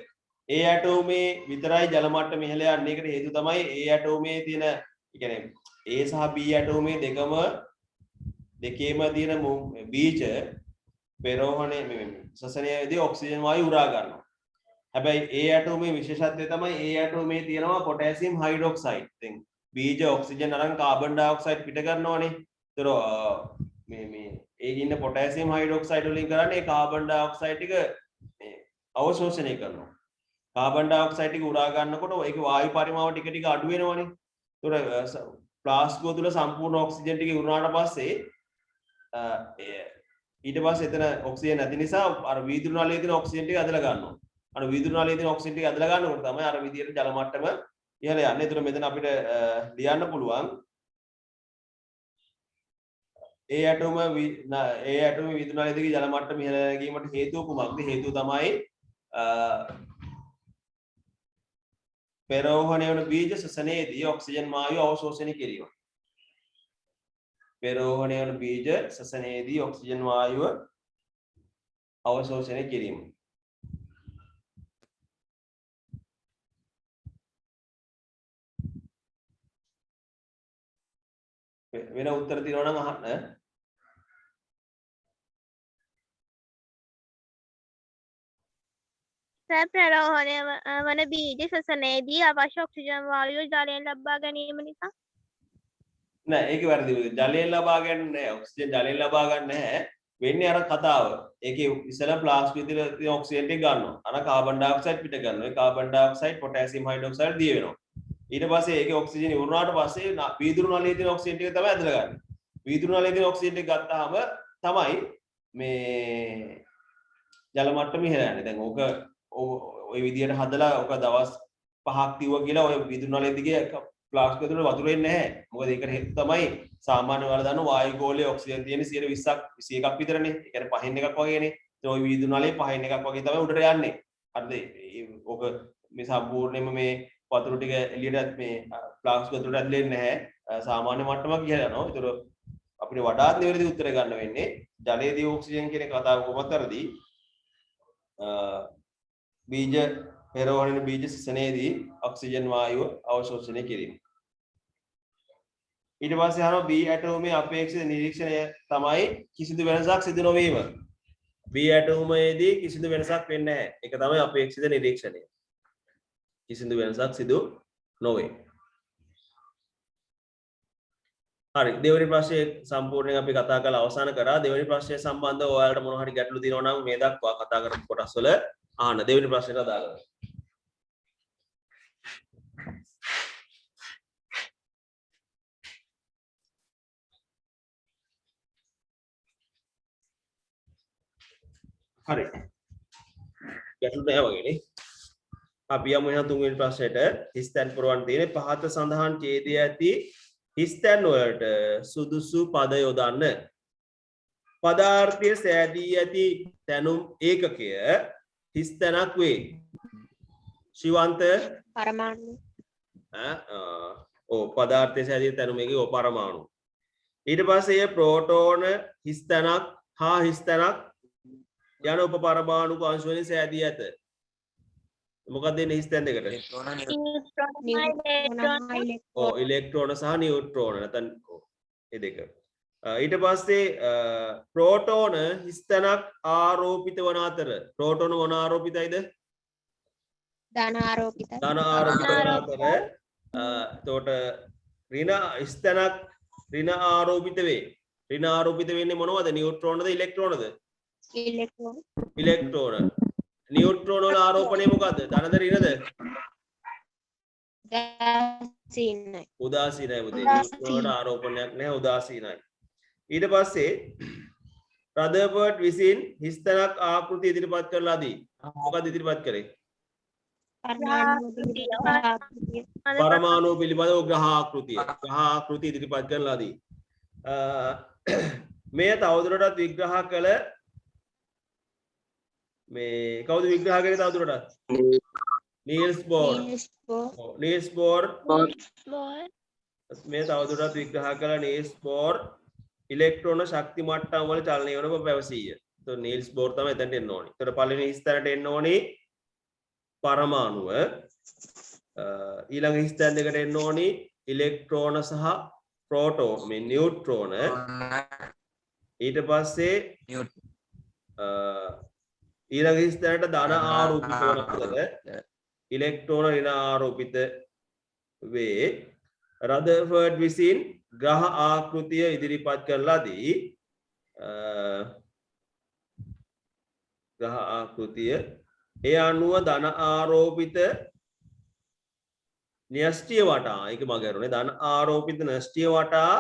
ඒ ඇටෝමේ විතරයි ජල මට්ටම ඉහළ යන්නේ ඒකට හේතු තමයි ඒ ඇටෝමේ තියෙන ඒ කියන්නේ A සහ B ඇටෝමේ දෙකේම තියෙන බීජ පෙරෝහණේ මේ ශ්වසනයේදී ඔක්සිජන් වායු උරා ගන්නවා. හැබැයි A ඇටෝමේ විශේෂත්වය තමයි A ඇටෝමේ තියෙනවා පොටෑසියම් හයිඩ්‍රොක්සයිඩ්. දැන් බීජ ඔක්සිජන් අරන් කාබන් ඩයොක්සයිඩ් පිට කරනවානේ. ඒතර මේ ඒ ඉන්න පොටෑසියම් හයිඩ්‍රොක්සයිඩ් වලින් කරන්නේ කාබන් ඩයොක්සයිඩ් ටික මේ අවශෝෂණය කරනවා. කාබන් ඩයොක්සයිඩ් ටික උරා ගන්නකොට ඒක වායු පරිමාව ටික ටික අඩු වෙනවනේ. ඒතර ප්ලාස්කෝ තුල සම්පූර්ණ ඔක්සිජන් ටික උරුනාට පස්සේ ඊට පස්සේ එතන ඔක්සිජන් නැති නිසා අර වීදුරු නලයේ තියෙන ඔක්සිජන් ටික ඇදලා ගන්නවා. අර වීදුරු නලයේ තියෙන ඔක්සිජන් ටික ඇදලා ගන්නකොට තමයි අර විදියට ජල මට්ටම ඉහළ යන්නේ. ඒතර මෙතන අපිට ලියන්න පුළුවන් ඒ ඇටෝම වීදුරු නලයේ දිගේ ජල මට්ටම ඉහළ නැගීමට හේතුව කුමක්ද? හේතුව තමයි පෙරෝහණය වන බීජ ශ්වසනයේදී ඔක්සිජන් වායුව අවශෝෂණය කිරීම. පෙරෝහණය වන බීජ ශ්වසනයේදී ඔක්සිජන් වායුව අවශෝෂණය කිරීම. වෙන උත්තර තියෙනවා නම් අහන්න. ප්‍රරෝහණය වන බීජ ශ්වසනයේදී අවශ්‍ය ඔක්සිජන් වායුව ජලයෙන් ලබා ගැනීම නිසා. නෑ ඒක වැරදි. ජලයෙන් ලබා ගන්න නෑ. ඔක්සිජන් ජලයෙන් ලබා ගන්න නැහැ. වෙන්නේ අර කතාව. ඒකේ ඉස්සෙල්ලා ප්ලාස්ටික් විතර තියෙන ඔක්සිජන් ටික ගන්නවා. අර කාබන් ඩයොක්සයිඩ් පිට ගන්නවා. ඒ කාබන් ඩයොක්සයිඩ් පොටෑසියම් හයිඩ්‍රොක්සයිඩ් දිය වෙනවා. ඊට පස්සේ ඒකේ ඔක්සිජන් ඉවරනාට පස්සේ වීදුරු නලයේ තියෙන ඔක්සිජන් ටික තමයි ඇදලා ගන්න. වීදුරු නලයේ තියෙන ඔක්සිජන් ටික ගත්තාම තමයි මේ ජල මට්ටම ඉහළ යන්නේ. දැන් ඕක ඔය විදියට හදලා ඕක දවස් 5ක් තියුවා කියලා ඔය වීදුරු නලයේ දිගේ ප්ලාස්ටික් වතුර වතුර එන්නේ නැහැ. මොකද ඒකට හේතු තමයි සාමාන්‍ය වල දාන වායු ගෝලයේ ඔක්සිජන් තියෙන 120ක් 21ක් විතරනේ. ඒ කියන්නේ පහෙන් එකක් වගේනේ. ඒ ඔය වීදුරු නලයේ පහෙන් එකක් වගේ තමයි උඩට යන්නේ. හරිද? ඕක මේ සම්පූර්ණයෙන්ම මේ වතුර ටික එළියට මේ ප්ලාස්ටික් වතුරට ඇදලෙන්නේ නැහැ. සාමාන්‍ය මට්ටමක් ඉහළ යනවා. ඒතර අපිට වඩාත් නිවැරදි උත්තර ගන්න වෙන්නේ ජලයේදී ඔක්සිජන් කියන කතාව කොහොමද කරදී බීජ පෙරවහන බීජ ශ්වසනයේදී ඔක්සිජන් වායුව අවශෝෂණය කිරීම. ඊට පස්සේ අහනවා B ඇටෝමයේ අපේක්ෂිත නිරීක්ෂණය තමයි කිසිදු වෙනසක් සිදු නොවීම. B ඇටෝමයේදී කිසිදු වෙනසක් වෙන්නේ නැහැ. ඒක තමයි අපේක්ෂිත නිරීක්ෂණය. කිසිදු වෙනසක් සිදු නොවේ. හරි දෙවෙනි ප්‍රශ්නේ සම්පූර්ණයෙන් අපි කතා කරලා අවසන් කරා. දෙවෙනි ප්‍රශ්නය සම්බන්ධව ඔයාලට මොන හරි ගැටලු තියෙනවා නම් මේ දක්වා කතා කරපු කොටස් වල අහන්න. දෙවෙනි ප්‍රශ්නෙට අදාළව. හරි. ගැටලු නැහැ වගේනේ. අපි යමු එහෙනම් තුන්වෙනි ප්‍රශ්නෙට. හිස්තැන් පුරවන්න තියෙන්නේ පහත සඳහන් ඡේදයේ ඇති හිස්තැන් වලට සුදුසු පද යොදන්න. පදාර්ථයේ සෑදී ඇති තැනුම් ඒකකය හිස්තැනක් වේ. ශිවන්ත පරමාණු. පදාර්ථයේ සෑදී තැනුම් ඒකකය පරමාණු. ඊට පස්සේ ප්‍රෝටෝන හිස්තැනක් හා හිස්තැනක් යන උපපරමාණු අංශ වලින් සෑදී ඇත. මොකක්ද දෙන්නේ හිස්තැන් දෙකට? ඉලෙක්ට්‍රෝන සහ නියුට්‍රෝන නැත්නම් ඒ දෙක. ඊට පස්සේ ප්‍රෝටෝන හිස්තැනක් ආරෝපිත වන අතර ප්‍රෝටෝන මොන ආරෝපිතයිද? ධන ආරෝපිතයි. ධන ආරෝපිත වන අතර එතකොට ඍණ හිස්තැනක් ඍණ ආරෝපිත වේ. ඍණ ආරෝපිත වෙන්නේ මොනවද? නියුට්‍රෝනද ඉලෙක්ට්‍රෝනද? ඉලෙක්ට්‍රෝන. ඉලෙක්ට්‍රෝන. නියුට්‍රෝන වල ආරෝපණය මොකද්ද? ධනද ඍණද? උදාසීනයි. උදාසීනයි පුතේ. නියුට්‍රෝන ආරෝපණයක් නැහැ උදාසීනයි. ඊට පස්සේ රදර්ෆර්ඩ් විසින් හිස්තැනක් ආකෘතිය ඉදිරිපත් කරලා දී. මොකක්ද ඉදිරිපත් කරේ? පරමාණු පිළිබඳව ග්‍රහ ආකෘතිය. ග්‍රහ ආකෘතිය ඉදිරිපත් කරලා දී. මේ තවදුරටත් විග්‍රහ කළ මේ කවුද විග්‍රහ කරේ තවදුරටත්? Niels bore. නීල්ස් බෝර් මේ තවදුරටත් විග්‍රහ කළ නීල්ස් බෝර් ඉලෙක්ට්‍රෝන ශක්ති මට්ටම් වල චලනය වෙන බව පැවසීය. તો නීල්ස් බෝර් තමයි එතනට එන්න ඕනි. ඒතර පළවෙනි ස්ථානට එන්න ඕනි පරමාණුව. ඊළඟ ස්ථාන දෙකට එන්න ඕනි ඉලෙක්ට්‍රෝන සහ ප්‍රෝටෝන මේ නියුට්‍රෝන. ඊට පස්සේ ඊළඟ ස්ථානට ධන ආරෝපිත වන අතර ඉලෙක්ට්‍රෝන ඍණ ආරෝපිත වේ. රදර්ෆර්ඩ් විසින් ග්‍රහ ආකෘතිය ඉදිරිපත් කරලා දී ග්‍රහ ආකෘතිය ඒ අනුව ධන ආරෝපිත න්‍යෂ්ටිය වටා ඒක මගහැරුණේ ධන ආරෝපිත න්‍යෂ්ටිය වටා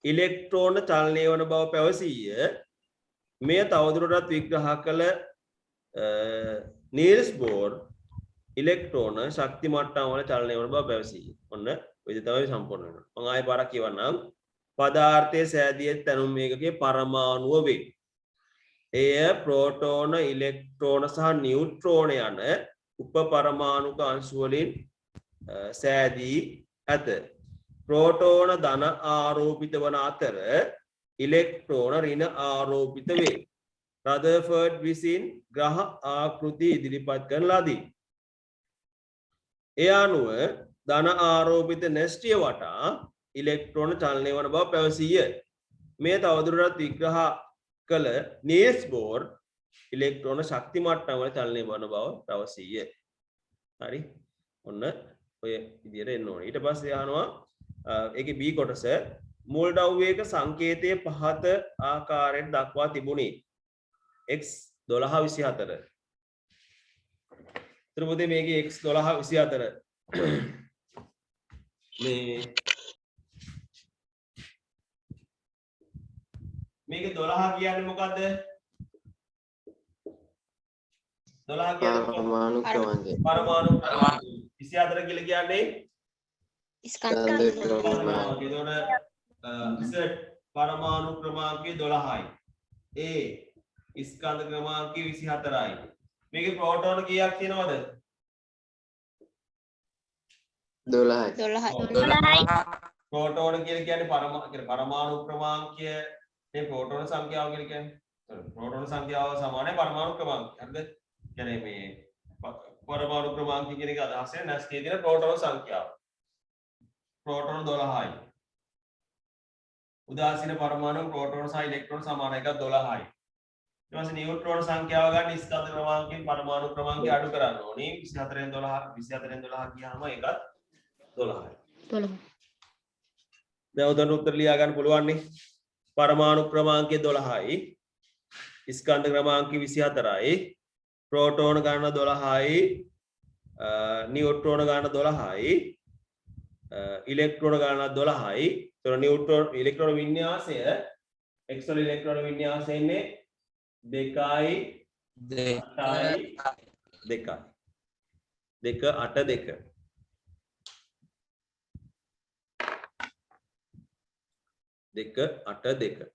ඉලෙක්ට්‍රෝන චලනය වන බව පැවසීය. මෙය තවදුරටත් විග්‍රහ කළ නීල්ස් බෝර් ඉලෙක්ට්‍රෝන ශක්ති මට්ටම් වල චලනය වන බව පැවසීය. ඔන්න ඔය තමයි සම්පූර්ණ වෙනවා. මම ආයෙ පාරක් කියවන්නම්. පදාර්ථයේ සෑදී තැනුම් ඒකකයේ පරමාණුව වේ. එය ප්‍රෝටෝන ඉලෙක්ට්‍රෝන සහ නියුට්‍රෝන යන උප පරමාණුක අංශු වලින් සෑදී ඇත. ප්‍රෝටෝන ධන ආරෝපිත වන අතර ඉලෙක්ට්‍රෝන ඍණ ආරෝපිත වේ. රදර්ෆර්ඩ් විසින් ග්‍රහ ආකෘති ඉදිරිපත් කරන ලදී. ඒ අනුව ධන ආරෝපිත නෙස්ටිය වටා ඉලෙක්ට්‍රෝන චලනය වන බව පැවසීය. මේ තවදුරටත් විග්‍රහ කළ නිල්ස් බෝර් ඉලෙක්ට්‍රෝන ශක්ති මට්ටම් වල චලනය වන බව පැවසීය. හරි. ඔන්න ඔය විදියට එන්න ඕනේ. ඊට පස්සේ අහනවා ඒකේ B කොටස මෝල්ඩව්වේක සංකේතයේ පහත ආකාරයෙන් දක්වා තිබුණි. x1224. ත්‍රිපුතේ මේකේ x1224 මේකේ 12 කියන්නේ මොකද්ද? 12 කියන්නේ පරමාණු ක්‍රමාංකය. පරමාණු ක්‍රමාංකය. 24 කියලා කියන්නේ ස්කන්ධ ක්‍රමාංකය. එතකොට Z පරමාණු ක්‍රමාංකය 12යි. A ස්කන්ධ ක්‍රමාංකය 24යි. මේකේ ප්‍රෝටෝන කීයක් තියෙනවද? 12යි. 12යි. ප්‍රෝටෝන කියලා කියන්නේ පරමාණු ක්‍රමාංකය මේ ප්‍රෝටෝන සංඛ්‍යාව කියලා කියන්නේ. ප්‍රෝටෝන සංඛ්‍යාව සමානයි පරමාණු ක්‍රමාංකය. හරිද? කියන්නේ මේ පරමාණු ක්‍රමාංකය කියන එක අදහස් වෙන නැස්කේ තියෙන ප්‍රෝටෝන සංඛ්‍යාව. ප්‍රෝටෝන 12යි. උදාසීන පරමාණු ප්‍රෝටෝන සහ ඉලෙක්ට්‍රෝන සමාන එකක් 12යි. ඊට පස්සේ නියුට්‍රෝන සංඛ්‍යාව ගන්න ස්කන්ධ ක්‍රමාංකයෙන් පරමාණු ක්‍රමාංකය අඩු කරන්න ඕනේ. 24න් 12 ගියාම ඒකත් 12යි. 12. දැන් උදේට උත්තර ලියා ගන්න පුළුවන් නේ. පරමාණු ක්‍රමාංකය 12යි. ස්කන්ධ ක්‍රමාංකය 24යි. ප්‍රෝටෝන ගන්න 12යි. නියුට්‍රෝන ගන්න 12යි. ඉලෙක්ට්‍රෝන ගන්න 12යි. ඒතර නියුට්‍රෝන ඉලෙක්ට්‍රෝන වින්‍යාසය x වල ඉලෙක්ට්‍රෝන වින්‍යාසය ඉන්නේ 2යි 8යි 2යි 2 8 2 2 8 2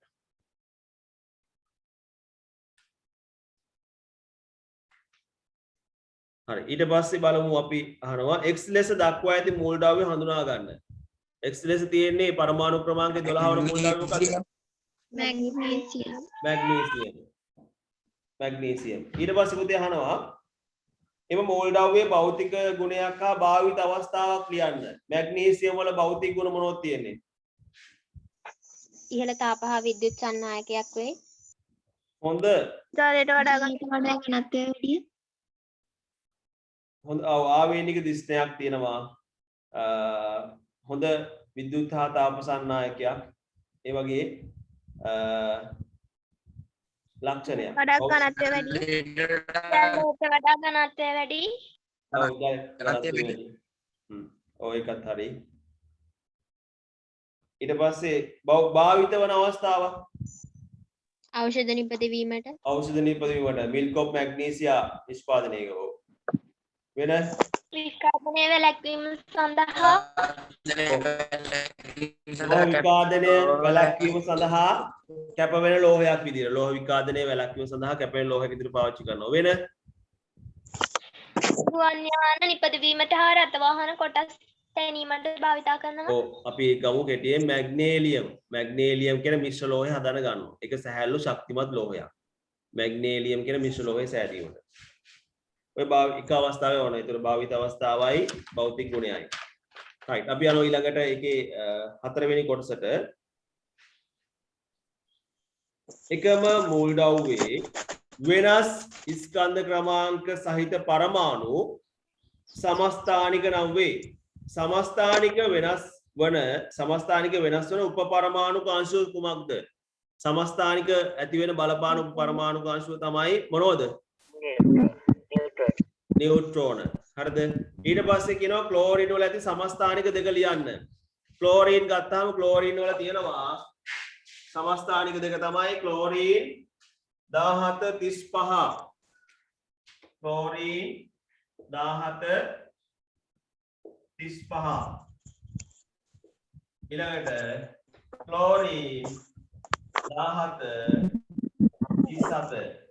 හරි ඊට පස්සේ බලමු අපි අහනවා x ලෙස දක්වා ඇති මූලද්‍රව්‍ය හඳුනා ගන්න. x ලෙස තියෙන්නේ පරමාණු ක්‍රමාංකය 12 වන මූලද්‍රව්‍ය මොකක්ද? මැග්නීසියම්. මැග්නීසියම්. ඊට පස්සේ පුතේ අහනවා එම මූලද්‍රව්‍යයේ භෞතික ගුණයක් හා භාවිත අවස්ථාවක් ලියන්න. මැග්නීසියම් වල භෞතික ගුණ මොනවද තියෙන්නේ? ඉහළ තාප හා විද්‍යුත් සන්නායකයක් වේ. හොඳ. ජලයට වඩා ගන්න. ඊට වඩා ඝනත්වය වැඩිය. හොඳ ආවේනික දිස්නයක් තියෙනවා. හොඳ විද්‍යුත් හා තාප සන්නායකයක්. ඒ වගේ ලක්ෂණයක්. වඩා ඝනත්වය වැඩි. ජලයට වඩා ඝනත්වය වැඩි. ඔව් ඝනත්වය වැඩි. ඔය එකත් හරි. ඊට පස්සේ භාවිත වන අවස්ථාව ඖෂධ නිපදවීමට ඖෂධ නිපදවීමට මිල්කොප් මැග්නීසියා නිෂ්පාදනය කරනවා. වෙන විකාශනය වැළැක්වීම සඳහා විකාශනය වැළැක්වීම සඳහා කැපවෙන ලෝහයක් විදිහට ලෝහ විකාශනය වැළැක්වීම සඳහා කැපෙන ලෝහයක් විදිහට පාවිච්චි කරනවා. වෙන ගුවන් යාන නිපදවීමට හා රථ වාහන කොටස් තැනීමට භාවිතා කරනවා. ඔව් අපි ගමු කෙටියෙන් මැග්නීලියම්. මැග්නීලියම් කියන මිශ්‍ර ලෝහය හදන ගන්නවා. ඒක සැහැල්ලු ශක්තිමත් ලෝහයක්. මැග්නීලියම් කියන මිශ්‍ර ලෝහය සෑදීමට. ඔය භාවික අවස්ථාවේ ඕන. ඒතර භාවිත අවස්ථාවයි භෞතික ගුණයයි. right. අපි යනවා ඊළඟට ඒකේ හතරවෙනි කොටසට. එකම මූලද්‍රව්‍යයේ වෙනස් ස්කන්ධ ක්‍රමාංක සහිත පරමාණු සමස්ථානික නම් වේ. සමස්ථානික වෙනස් වන උප පරමාණු කාංශුව කුමක්ද? සමස්ථානික ඇති වෙන බලපාන උප පරමාණු කාංශුව තමයි මොනවද? නියුට්‍රෝන. හරිද? ඊට පස්සේ කියනවා ක්ලෝරින් වල ඇති සමස්ථානික දෙක ලියන්න. ක්ලෝරින් ගත්තාම ක්ලෝරින් වල තියෙනවා සමස්ථානික දෙක තමයි ක්ලෝරින් 1735. ක්ලෝරින් 1735. ඊළඟට ක්ලෝරින් 1737.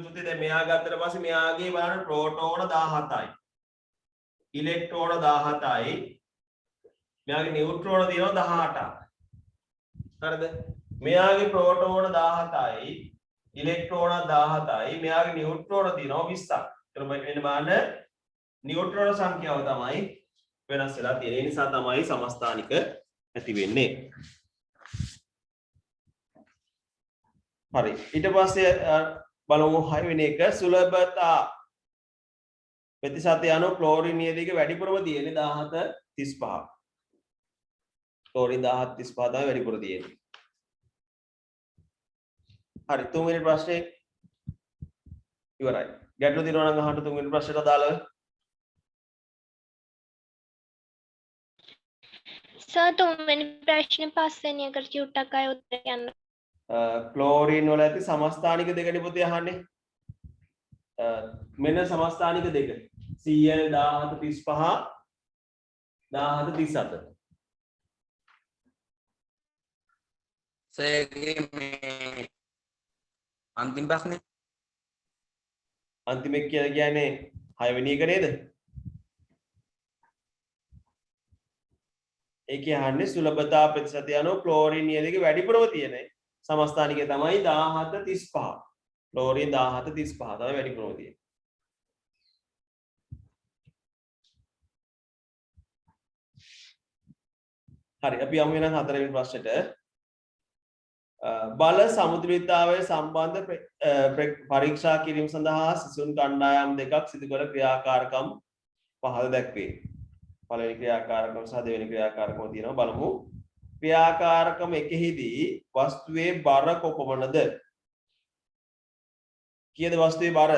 පුතේ දැන් මෙයා ගත්තට පස්සේ මෙයාගේ බලන්න ප්‍රෝටෝන 17යි. ඉලෙක්ට්‍රෝන 17යි. මෙයාගේ නියුට්‍රෝන තියෙනවා 18ක්. හරිද? මෙයාගේ ප්‍රෝටෝන 17යි, ඉලෙක්ට්‍රෝන 17යි, මෙයාගේ නියුට්‍රෝන තියෙනවා 20ක්. ඒතර මෙන්න බලන්න නියුට්‍රෝන සංඛ්‍යාව තමයි වෙනස් වෙලා තියෙන්නේ. ඒ නිසා තමයි සමස්ථානික ඇති වෙන්නේ. හරි. ඊට පස්සේ බලමු 6 වෙනි එක සුලභතා ප්‍රතිශතය අනුව ක්ලෝරින් නියදයක වැඩිපුරම තියෙන්නේ 1735. ක්ලෝරින් 1735 තමයි වැඩිපුර තියෙන්නේ. හරි 3 වෙනි ප්‍රශ්නේ ඉවරයි. ගැටලු දිනවනම් අහන්න 3 වෙනි ප්‍රශ්නට අදාළව. සර් තුන්වෙනි ප්‍රශ්නේ පස්වෙනි එකට චුට්ටක් අය උත්තර කියන්න. ක්ලෝරින් වල ඇති සමස්ථානික දෙකනේ පුතේ අහන්නේ. මෙන්න සමස්ථානික දෙක. Cl 1735 1737. මේ අන්තිම ප්‍රශ්නේ අන්තිම එක කියන්නේ 6 වෙනි එක නේද? ඒකේ අහන්නේ සුලභතා ප්‍රතිශතය අනුව ක්ලෝරින් නියදයක වැඩිපුරම තියෙන සමස්ථානිකය තමයි 1735. ක්ලෝරින් 1735 තමයි වැඩිපුරම තියෙන්නේ. හරි අපි යමු වෙන 4 වෙනි ප්‍රශ්නෙට. බල සමතුලිතතාවය සම්බන්ධ පරීක්ෂා කිරීම සඳහා සිසුන් කණ්ඩායම් දෙකක් සිදු කළ ක්‍රියාකාරකම් පහළ දැක්වේ. පළවෙනි ක්‍රියාකාරකම සහ දෙවෙනි ක්‍රියාකාරකම තියෙනවා. බලමු. ක්‍රියාකාරකම එකෙහිදී වස්තුවේ බර කොපමණද? කීයද වස්තුවේ බර?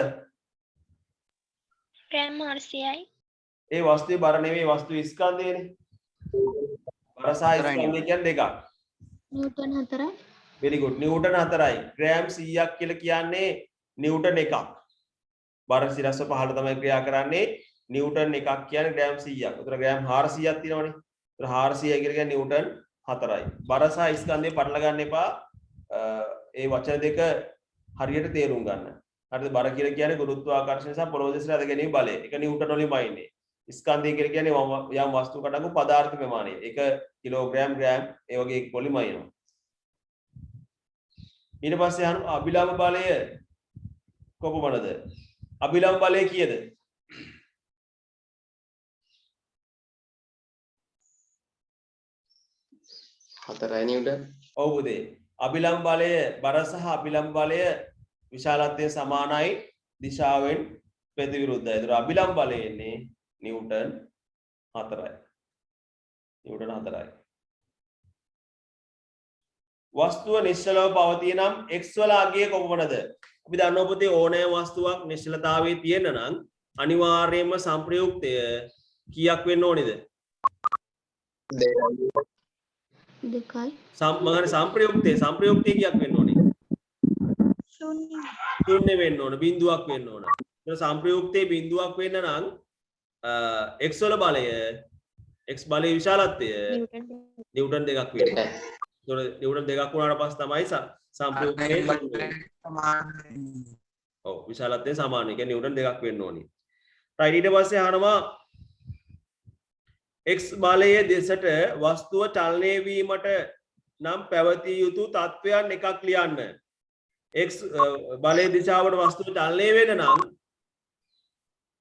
ග්‍රෑම් 400යි. ඒ වස්තුවේ බර නෙවෙයි වස්තුවේ ස්කන්ධයනේ. බර සහ ස්කන්ධය කියන්නේ දෙකක්. නිව්ටන් 4යි. very good. නිව්ටන් 4යි. ග්‍රෑම් 100ක් කියලා කියන්නේ නිව්ටන් එකක්. බර සිරස්ව පහළ තමයි ක්‍රියා කරන්නේ. නිව්ටන් එකක් කියන්නේ ග්‍රෑම් 100ක්. උතර ග්‍රෑම් 400ක් තියෙනවනේ. උතර 400 කියලා කියන්නේ නිව්ටන් 4යි. බර සහ ස්කන්ධය පටල ගන්න එපා. ඒ වචන දෙක හරියට තේරුම් ගන්න. හරිද? බර කියලා කියන්නේ ගුරුත්වාකර්ෂණය සහ පොළොව දෙස ඇද ගැනීම බලය. ඒක නිව්ටන් වලින්මයි ඉන්නේ. ස්කන්ධය කියලා කියන්නේ යම් වස්තුවකට අඩංගු පදාර්ථ ප්‍රමාණය. ඒක කිලෝග්‍රෑම් ග්‍රෑම් ඒ වගේ එක් වලින්මයි එනවා. ඊට පස්සේ අභිලම්බ බලය කොපමණද? අභිලම්බ බලය කීයද? 4යි නිව්ටන්. ඔව් පුතේ. අභිලම්බ බලය බර සහ අභිලම්බ බලය විශාලත්වය සමානයි දිශාවෙන් ප්‍රතිවිරුද්ධයි. ඒතර අභිලම්බ බලය එන්නේ නිව්ටන් 4යි. නිව්ටන් 4යි. වස්තුව නිශ්චලව පවතින නම් x වල අගය කොපමණද? අපි දන්නවා පුතේ ඕනෑම වස්තුවක් නිශ්චලතාවයේ තියෙන නම් අනිවාර්යයෙන්ම සංප්‍රයුක්තය කීයක් වෙන්න ඕනේද? 2යි. සංප්‍රයුක්තය කීයක් වෙන්න ඕනේ? ශූන්‍ය වෙන්න ඕන. බිඳුවක් වෙන්න ඕන. ඒක සංප්‍රයුක්තයේ බිඳුවක් වෙන්න නම් x වල බලය x බලයේ විශාලත්වය නිව්ටන් 2ක් වෙන්න. ඒක නිව්ටන් 2ක් වුණාට පස්සේ තමයි සංප්‍රයුක්තයේ ඔව් විශාලත්වය සමාන. ඒ කියන්නේ නිව්ටන් 2ක් වෙන්න ඕනේ. right ඊට පස්සේ අහනවා x බලයේ දෙසට වස්තුව චලනය වීමට නම් පැවතිය යුතු තත්වයන් එකක් ලියන්න. x බලයේ දිශාවට වස්තුව චලනය වෙන්න නම්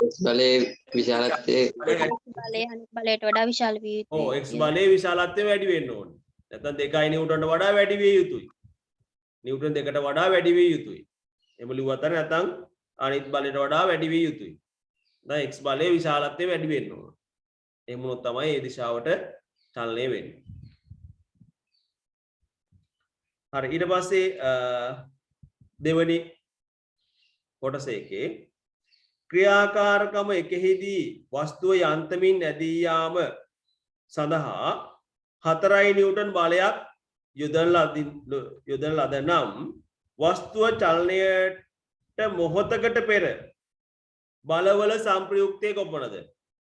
x බලයේ විශාලත්වයේ බලයට වඩා විශාල විය යුතුයි. ඔව් x බලයේ විශාලත්වය වැඩි වෙන්න ඕනේ. නැත්නම් 2යි නිව්ටන්ට වඩා වැඩි විය යුතුයි. නිව්ටන් 2ට වඩා වැඩි විය යුතුයි. එහෙම ලිව්වත් නැත්නම් අනිත් බලයට වඩා වැඩි විය යුතුයි. දැන් x බලයේ විශාලත්වය වැඩි වෙන්න ඕන. එහෙම වුණොත් තමයි ඒ දිශාවට චලනය වෙන්නේ. හරි ඊට පස්සේ දෙවනි කොටස එකේ ක්‍රියාකාරකම එකෙහිදී වස්තුව යන්තමින් ඇදී යාම සඳහා 4 නිව්ටන් බලයක් යොදන ලද නම් වස්තුව චලනයට මොහොතකට පෙර බලවල සංප්‍රයුක්තය කොපමණද?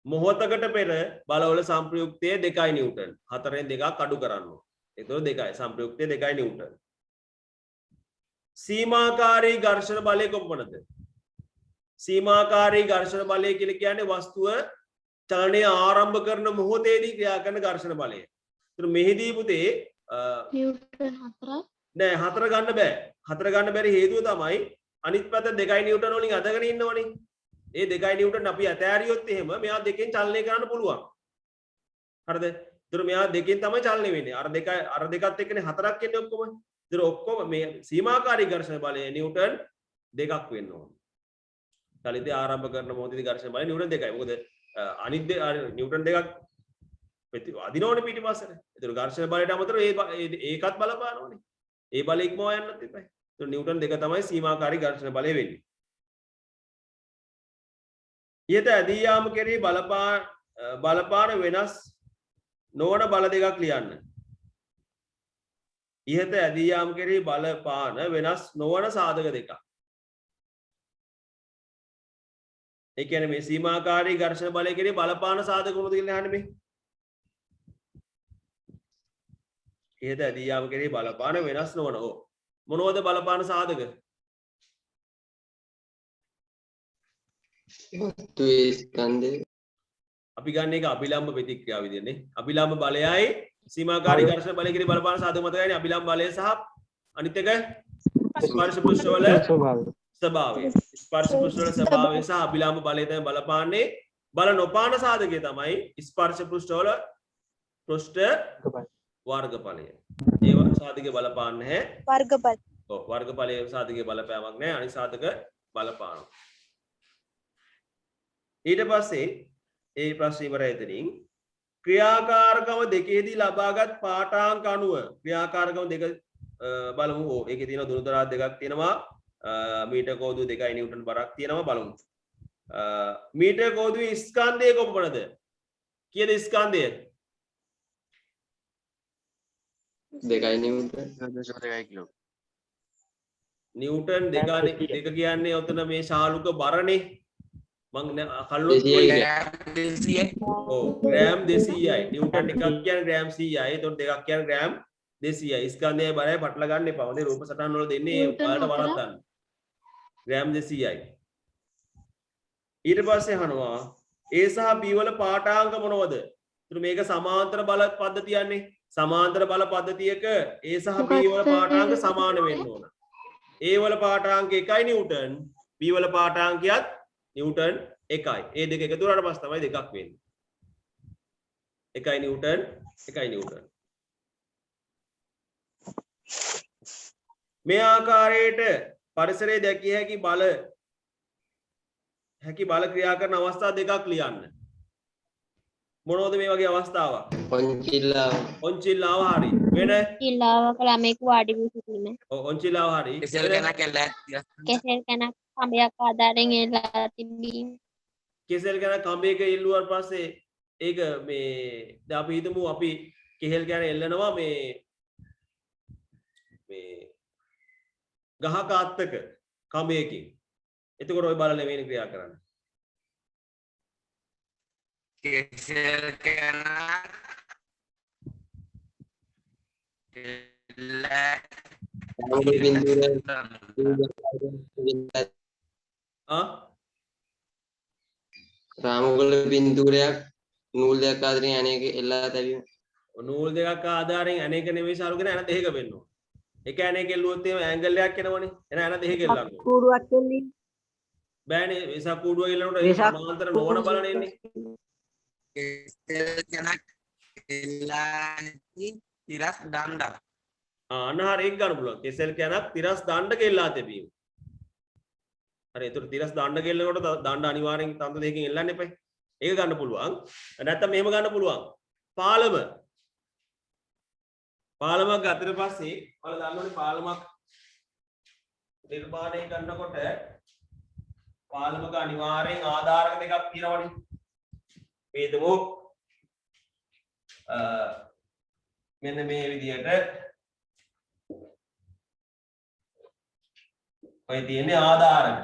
මොහොතකට පෙර බලවල සංප්‍රයුක්තය 2යි නිව්ටන්. 4ෙන් 2ක් අඩු කරන්න ඕන. ඒතකොට 2යි සංප්‍රයුක්තය 2යි නිව්ටන්. සීමාකාරී ඝර්ෂණ බලය කොපමණද? සීමාකාරී ඝර්ෂණ බලය කියලා කියන්නේ වස්තුව චලනය ආරම්භ කරන මොහොතේදී ක්‍රියා කරන ඝර්ෂණ බලය. ඒතර මෙහිදී පුතේ නිව්ටන් 4යි. නෑ 4 ගන්න බෑ. 4 ගන්න බැරි හේතුව තමයි අනිත් පැත්ත 2 නිව්ටන් වලින් අදගෙන ඉන්නවනේ. ඒ 2 නිව්ටන් අපි අතෑරියොත් එහෙම මෙයා දෙකෙන් චලනය කරන්න පුළුවන්. හරිද? ඒතර මෙයා දෙකෙන් තමයි චලනය වෙන්නේ. අර දෙකත් එක්කනේ 4ක් එන්නේ ඔක්කොම. ඒතර ඔක්කොම මේ සීමාකාරී ඝර්ෂණ බලය නිව්ටන් 2ක් වෙන්න ඕනේ. චලිතය ආරම්භ කරන මොහොතේදී ඝර්ෂණ බලය නිව්ටන් 2යි. මොකද අනිත් නිව්ටන් 2ක් අදිනවනේ පිටිපස්සට. ඒතර ඝර්ෂණ බලයට අමතරව ඒකත් බලපානවනේ. ඒ බලය ඉක්මවා යන්නත් එපා. ඒතර නිව්ටන් 2 තමයි සීමාකාරී ඝර්ෂණ බලය වෙන්නේ. ඊට ඇදී යාම කෙරෙහි බලපාන වෙනස් නොවන බල දෙකක් ලියන්න. ඉහත ඇදී යාම කෙරෙහි බලපාන වෙනස් නොවන සාධක දෙකක්. ඒ කියන්නේ මේ සීමාකාරී ඝර්ෂණ බලය කෙරෙහි බලපාන සාධක මොනවද කියලා අහන්නේ මේ. ඉහත ඇදී යාම කෙරෙහි බලපාන වෙනස් නොවන මොනවද බලපාන සාධක? වස්තුවේ ස්කන්ධය අපි ගන්න එක අභිලම්බ ප්‍රතික්‍රියාව විදිහනේ. අභිලම්බ බලයයි සීමාකාරී ඝර්ෂණ බලය කෙරෙහි බලපාන සාධක මතකයිනේ. අභිලම්බ බලය සහ අනිත් එක ස්පර්ශ පෘෂ්ඨවල ස්වභාවය. ස්පර්ශ පෘෂ්ඨවල ස්වභාවය සහ අභිලම්බ බලය තමයි බලපාන්නේ. බල නොපාන සාධකය තමයි ස්පර්ශ පෘෂ්ඨවල පෘෂ්ඨ වර්ගඵලය. ඒ සාධකේ බලපාන්නේ නැහැ. වර්ගඵල. ඔව් වර්ගඵලයේ සාධකේ බලපෑමක් නැහැ. අනිත් සාධක බලපානවා. ඊට පස්සේ ඒ ප්‍රශ්න ඉවරයි එතනින්. ක්‍රියාකාරකම දෙකේදී ලබාගත් පාඨාංක අනුව ක්‍රියාකාරකම දෙක බලමු. ඕ ඒකේ තියෙන දුරතරා දෙකක් තියෙනවා. මීටර් කෝදුව 2යි නිව්ටන් බරක් තියෙනවා බලමු. මීටර් කෝදුවේ ස්කන්ධය කොපමණද? කීයද ස්කන්ධය? 2 නිව්ටන් 2.2 කිලෝ. නිව්ටන් 2 කියන්නේ ඔතන මේ ශාලුක බරනේ. මං කල්ලු 200යි. ඔව් ග්‍රෑම් 200යි. නිව්ටන් එකක් කියන්නේ ග්‍රෑම් 100යි. එතකොට දෙකක් කියන්නේ ග්‍රෑම් 200යි. ස්කන්ධයයි බරයි පටල ගන්න එපා. හොඳේ රූප සටහන් වල දෙන්නේ ඔයාලට වරද්දන්න. ග්‍රෑම් 200යි. ඊට පස්සේ අහනවා A සහ B වල පාඨාංක මොනවද? ඒතර මේක සමාන්තර බල පද්ධතියන්නේ. සමාන්තර බල පද්ධතියක A සහ B වල පාඨාංක සමාන වෙන්න ඕන. A වල පාඨාංක 1යි නිව්ටන්, B වල පාඨාංකයත් නිව්ටන් 1යි. ඒ දෙක එකතු වුණාට පස්සේ තමයි දෙකක් වෙන්නේ. 1යි නිව්ටන් 1යි නිව්ටන්. මේ ආකාරයට පරිසරයේ දැකිය හැකි බල ක්‍රියා කරන අවස්ථා දෙකක් ලියන්න. මොනවද මේ වගේ අවස්ථාවක්? ඔන්චිල්ලාව හරි. වෙන ඉල්ලාවක ළමෙකු වාඩි වී සිටීම. ඔව් ඔන්චිල්ලාව හරි. කෙසෙල් කනක් ඇල්ලලා කෙසෙල් කනක් කඹයක් ආධාරයෙන් එල්ලා තිබීම. කෙසෙල් කන කඹයක ඉල්ලුවාට පස්සේ ඒක මේ දැන් අපි හිතමු අපි කෙහෙල් කන එල්ලනවා මේ ගහක අත්තක කඹයකින්. එතකොට ওই බල නෙවෙයි ක්‍රියා කරන්නේ. කෙසෙල් කනක් රාමුගල බින්දුරයක් නූල් දෙකක් ආදරෙන් අනේක එල්ලා තැබීම. නූල් දෙකක් ආධාරයෙන් අනේක නෙවෙයි සාරුගෙන අන දෙකක වෙන්න ඕන. එක අනේක එල්ලුවොත් එහෙම ඇන්ගල් එකක් එනවනේ. එන අන දෙකක එල්ලන්න ඕන. කූඩුවක් එල්ලී බෑනේ වෙසක් කූඩුව එල්ලනකොට සමාන්තර නොවන බලන එන්නේ. කෙසෙල් කනක් එල්ලා නැති තිරස් දණ්ඩක්. අන්න හරිය ඒක ගන්න පුළුවන්. කෙසෙල් කනක් තිරස් දණ්ඩක එල්ලා තැබීම. හරි ඒතර තිරස් දණ්ඩක එල්ලනකොට දණ්ඩ අනිවාර්යෙන් තන්තු දෙකකින් එල්ලන්න එපා. ඒක ගන්න පුළුවන්. නැත්තම් මෙහෙම ගන්න පුළුවන්. පාලමක් ගත්තට පස්සේ ඔයාලා දන්නවනේ පාලමක් නිර්මාණය කරනකොට පාලමක අනිවාර්යෙන් ආධාරක දෙකක් තියෙනවනේ. මේ දමෝ මෙන්න මේ විදිහට ඔය තියෙන්නේ ආධාරක.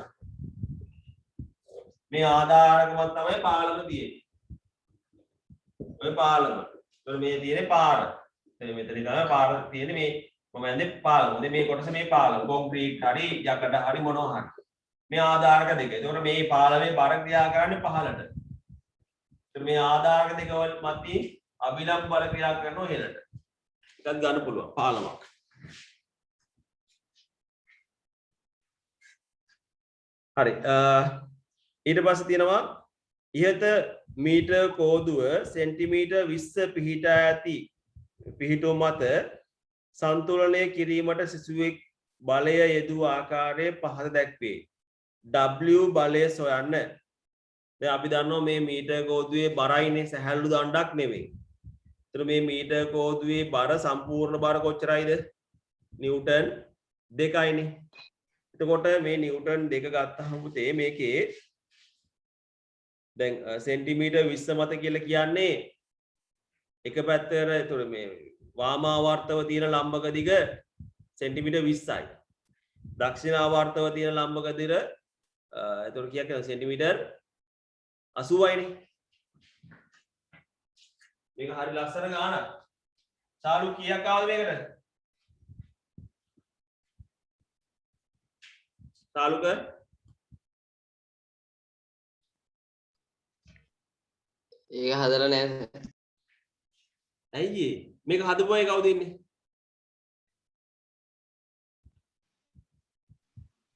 මේ ආධාරකමක් තමයි පාලම තියෙන්නේ. ඔය පාලම. ඒතර මේ තියෙන්නේ පාර. මෙතන තමයි පාර තියෙන්නේ මේ මම යන්නේ පාලම. මේ කොටස මේ පාලම. කොන්ක්‍රීට් හරි යකඩ හරි මොනවා හරි. මේ ආධාරක දෙක. ඒතකොට මේ පාලමේ බර ක්‍රියා කරන්නේ පහළට. මේ ආධාරක දෙක මතින් අභිලම්බ බල ක්‍රියා කරනවා හෙලට. එකක් ගන්න පුළුවන් 15ක්. හරි. ඊට පස්සේ තියෙනවා ඉහත මීටර් කෝදුව සෙන්ටිමීටර් 20 පිහිටා ඇති පිහිටුව මත සන්තුලනය කිරීමට සිසුවෙක් බලය යෙදූ ආකාරය පහත දැක්වේ. W බලය සොයන්න. දැන් අපි දන්නවා මේ මීටර් කෝදුවේ බරයිනේ සැහැල්ලු දණ්ඩක් නෙමෙයි. ඒතර මේ මීටර් කෝදුවේ බර සම්පූර්ණ බර කොච්චරයිද? නිව්ටන් 2යිනේ. එතකොට මේ නිව්ටන් 2 ගත්තාම පුතේ මේකේ දැන් සෙන්ටිමීටර් 20 මත කියලා කියන්නේ එක පැත්තට ඒතර මේ වාමාවර්තව තියෙන ලම්බක දිග සෙන්ටිමීටර් 20යි. දක්ෂිණාවර්තව තියෙන ලම්බක දිග ඒතර කීයක් යනවා සෙන්ටිමීටර් 80යිනේ. මේක හරි ලස්සන ගානක්. සාලු කීයක් ආවද මේකට? සාලුක ඒක හදලා නෑ. ඇයි මේක හදපු අය කවුද ඉන්නේ?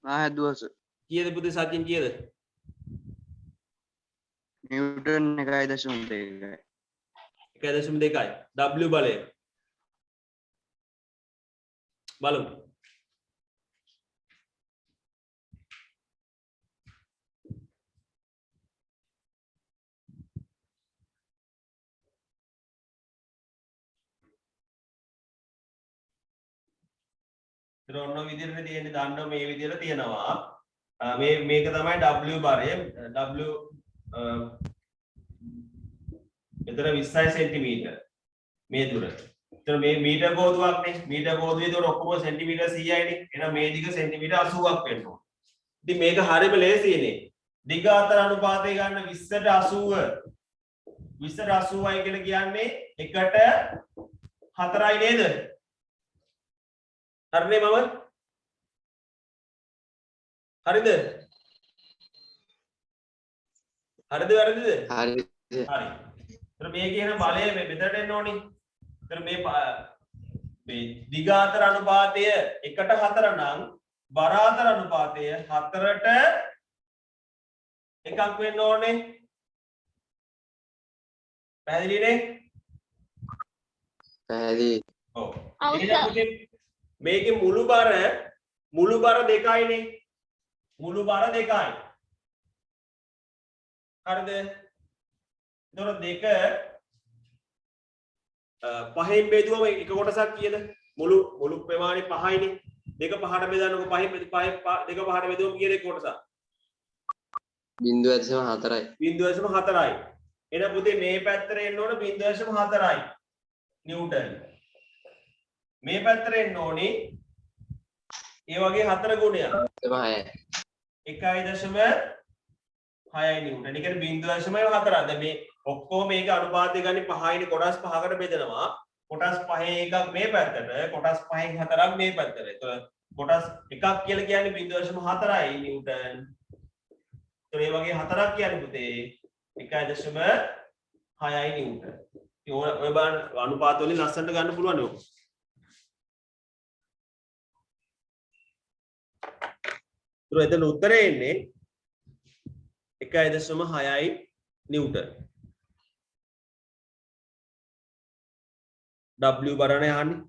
මා හැදුවස කීයද පුතේ සත්‍යම් කීයද? නිව්ටන් 1.2යි. 1.2යි. W බලය. බලමු. ඔන්න විදිහට තියෙන්නේ දන්නව මේ විදිහට තියෙනවා මේක තමයි W බරය W එතන 20 සෙන්ටිමීටර් මේ දුර. එතන මේ මීටර් කෝදුවක් නේ මීටර් කෝදුවේ ඒතකොට ඔක්කොම සෙන්ටිමීටර් 100යිනේ. එහෙනම් මේ දිග සෙන්ටිමීටර් 80ක් වෙන්න ඕන. ඉතින් මේක හරියම ලේසියිනේ. දිග අතර අනුපාතය ගන්න 20ට 80 20ට 80යි කියලා කියන්නේ 1ට 4යි නේද? හරිනේ මම? හරිද? හරිද වැරදිද? හරි. හරි. ඒතර මේකේ එන බලය මෙතනට එන්න ඕනේ. ඒතර මේ දිග අතර අනුපාතය 1ට 4 නම් බර අතර අනුපාතය 4ට එකක් වෙන්න ඕනේ. පැහැදිලිනේ? පැහැදිලි. ඔව්. අවසන්. මේකේ මුළු බර 2යිනේ. මුළු බර 2යි. හරිද? එතකොට 2 පහෙන් බෙදුවම එක කොටසක් කීයද? මුළු ප්‍රමාණය 5යිනේ. 2 5ට බෙදන්නකො 5 2 5ට බෙදුවම කීයද එක කොටසක්? 0.4යි. 0.4යි. එන පුතේ මේ පැත්තට එන්න ඕන 0.4යි. නිව්ටන්. මේ පැත්තට එන්න ඕනේ ඒ වගේ 4 ගුණයක්. 1.6යි. 1.6යි නිව්ටන්. ඒ කියන්නේ 0.4. දැන් මේ ඔක්කොම මේක අනුපාතය ගන්නේ 5යිනේ කොටස් 5කට බෙදනවා. කොටස් 5 එකක් මේ පැත්තට, කොටස් 5න් 4ක් මේ පැත්තට. ඒතකොට කොටස් එකක් කියලා කියන්නේ 0.4යි නිව්ටන්. ඒතකොට මේ වගේ 4ක් කියන්නේ පුතේ 1.6යි නිව්ටන්. ඉතින් ඔය බලන්න අනුපාත වලින් ලස්සනට ගන්න පුළුවන් ඕක. එතන උත්තරේ එන්නේ 1.6යි නිව්ටන්. W බරනේ අහන්නේ.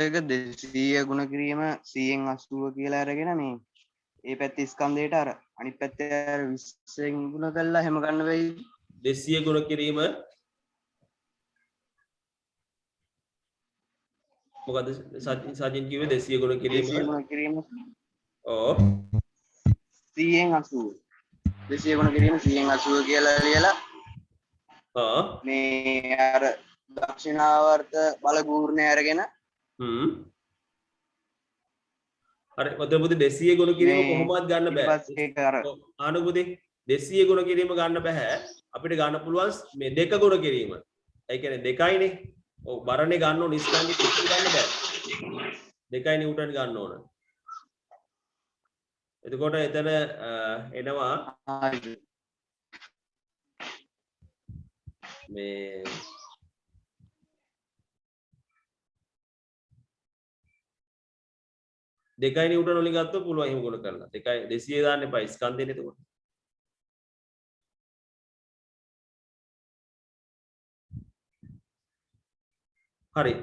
ඒක 200 ගුණ කිරීම 100න් 80 කියලා අරගෙන මේ ඒ පැත්තේ ස්කන්ධයට අර අනිත් පැත්තේ අර 20න් ගුණ කරලා හැම ගන්න වෙයි. 200 ගුණ කිරීම මොකද සජින් කිව්වේ 200 ගුණ කිරීම 200 ගුණ කිරීම ඔව් 100න් 80 200 ගුණ කිරීම 100න් 80 කියලා ලියලා මේ අර දක්ෂිනාවර්ත බල ගූර්ණය අරගෙන හරි ඔතන පුතේ 200 ගුණ කිරීම කොහොමවත් ගන්න බෑ. ඊපස්සේ ඒක අර ආනු පුතේ 200 ගුණ කිරීම ගන්න බෑ. අපිට ගන්න පුළුවන් මේ 2 ගුණ කිරීම. ඒ කියන්නේ 2යිනේ. ඔව් බරනේ ගන්න ඕන ස්කන්ධෙ කිසි ගන්න බෑ. 2යි නිව්ටන් ගන්න ඕන. එතකොට එතන එනවා මේ දෙකයි නිව්ටන් වලින් ගත්තොත් පුළුවන් එහෙම ගුණ කරලා. දෙකයි 200 දාන්න එපා ස්කන්ධෙට එතකොට. හරි.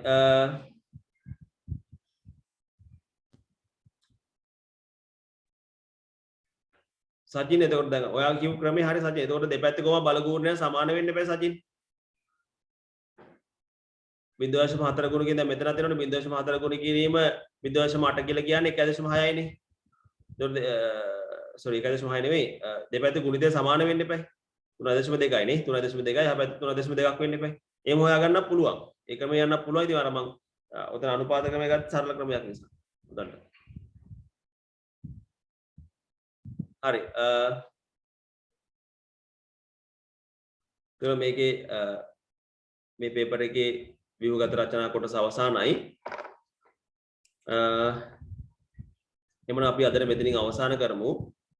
සජින් එතකොට දැන් ඔයා කියපු ක්‍රමේ හරි සජින්. එතකොට දෙපැත්තේ කොහොම බලගුණය සමාන වෙන්න එපා සජින්. 0.4 ගුණ කියන දැන් මෙතන තියෙනවනේ 0.4 ගුණ කිරීම 0.8 කියලා කියන්නේ 1.6යි නේ. එතකොට sorry 1.6 නෙවෙයි දෙපැත්තේ ගුණිතය සමාන වෙන්න එපා. 3.2යි නේ 3.2යි එහා පැත්තේ 3.2ක් වෙන්න එපා. එහෙම හොයාගන්න පුළුවන්. ඒ ක්‍රමය යන්න පුළුවන්. ඉතින් අර මම ඔතන අනුපාත ක්‍රමය ගත්ත සරල ක්‍රමයක් නිසා. උදන්ට. හරි. ඒක මේකේ මේ පේපර් එකේ ව්‍යුහගත රචනා කොටස අවසానයි. එමනම් අපි අද මෙතනින් අවසන් කරමු.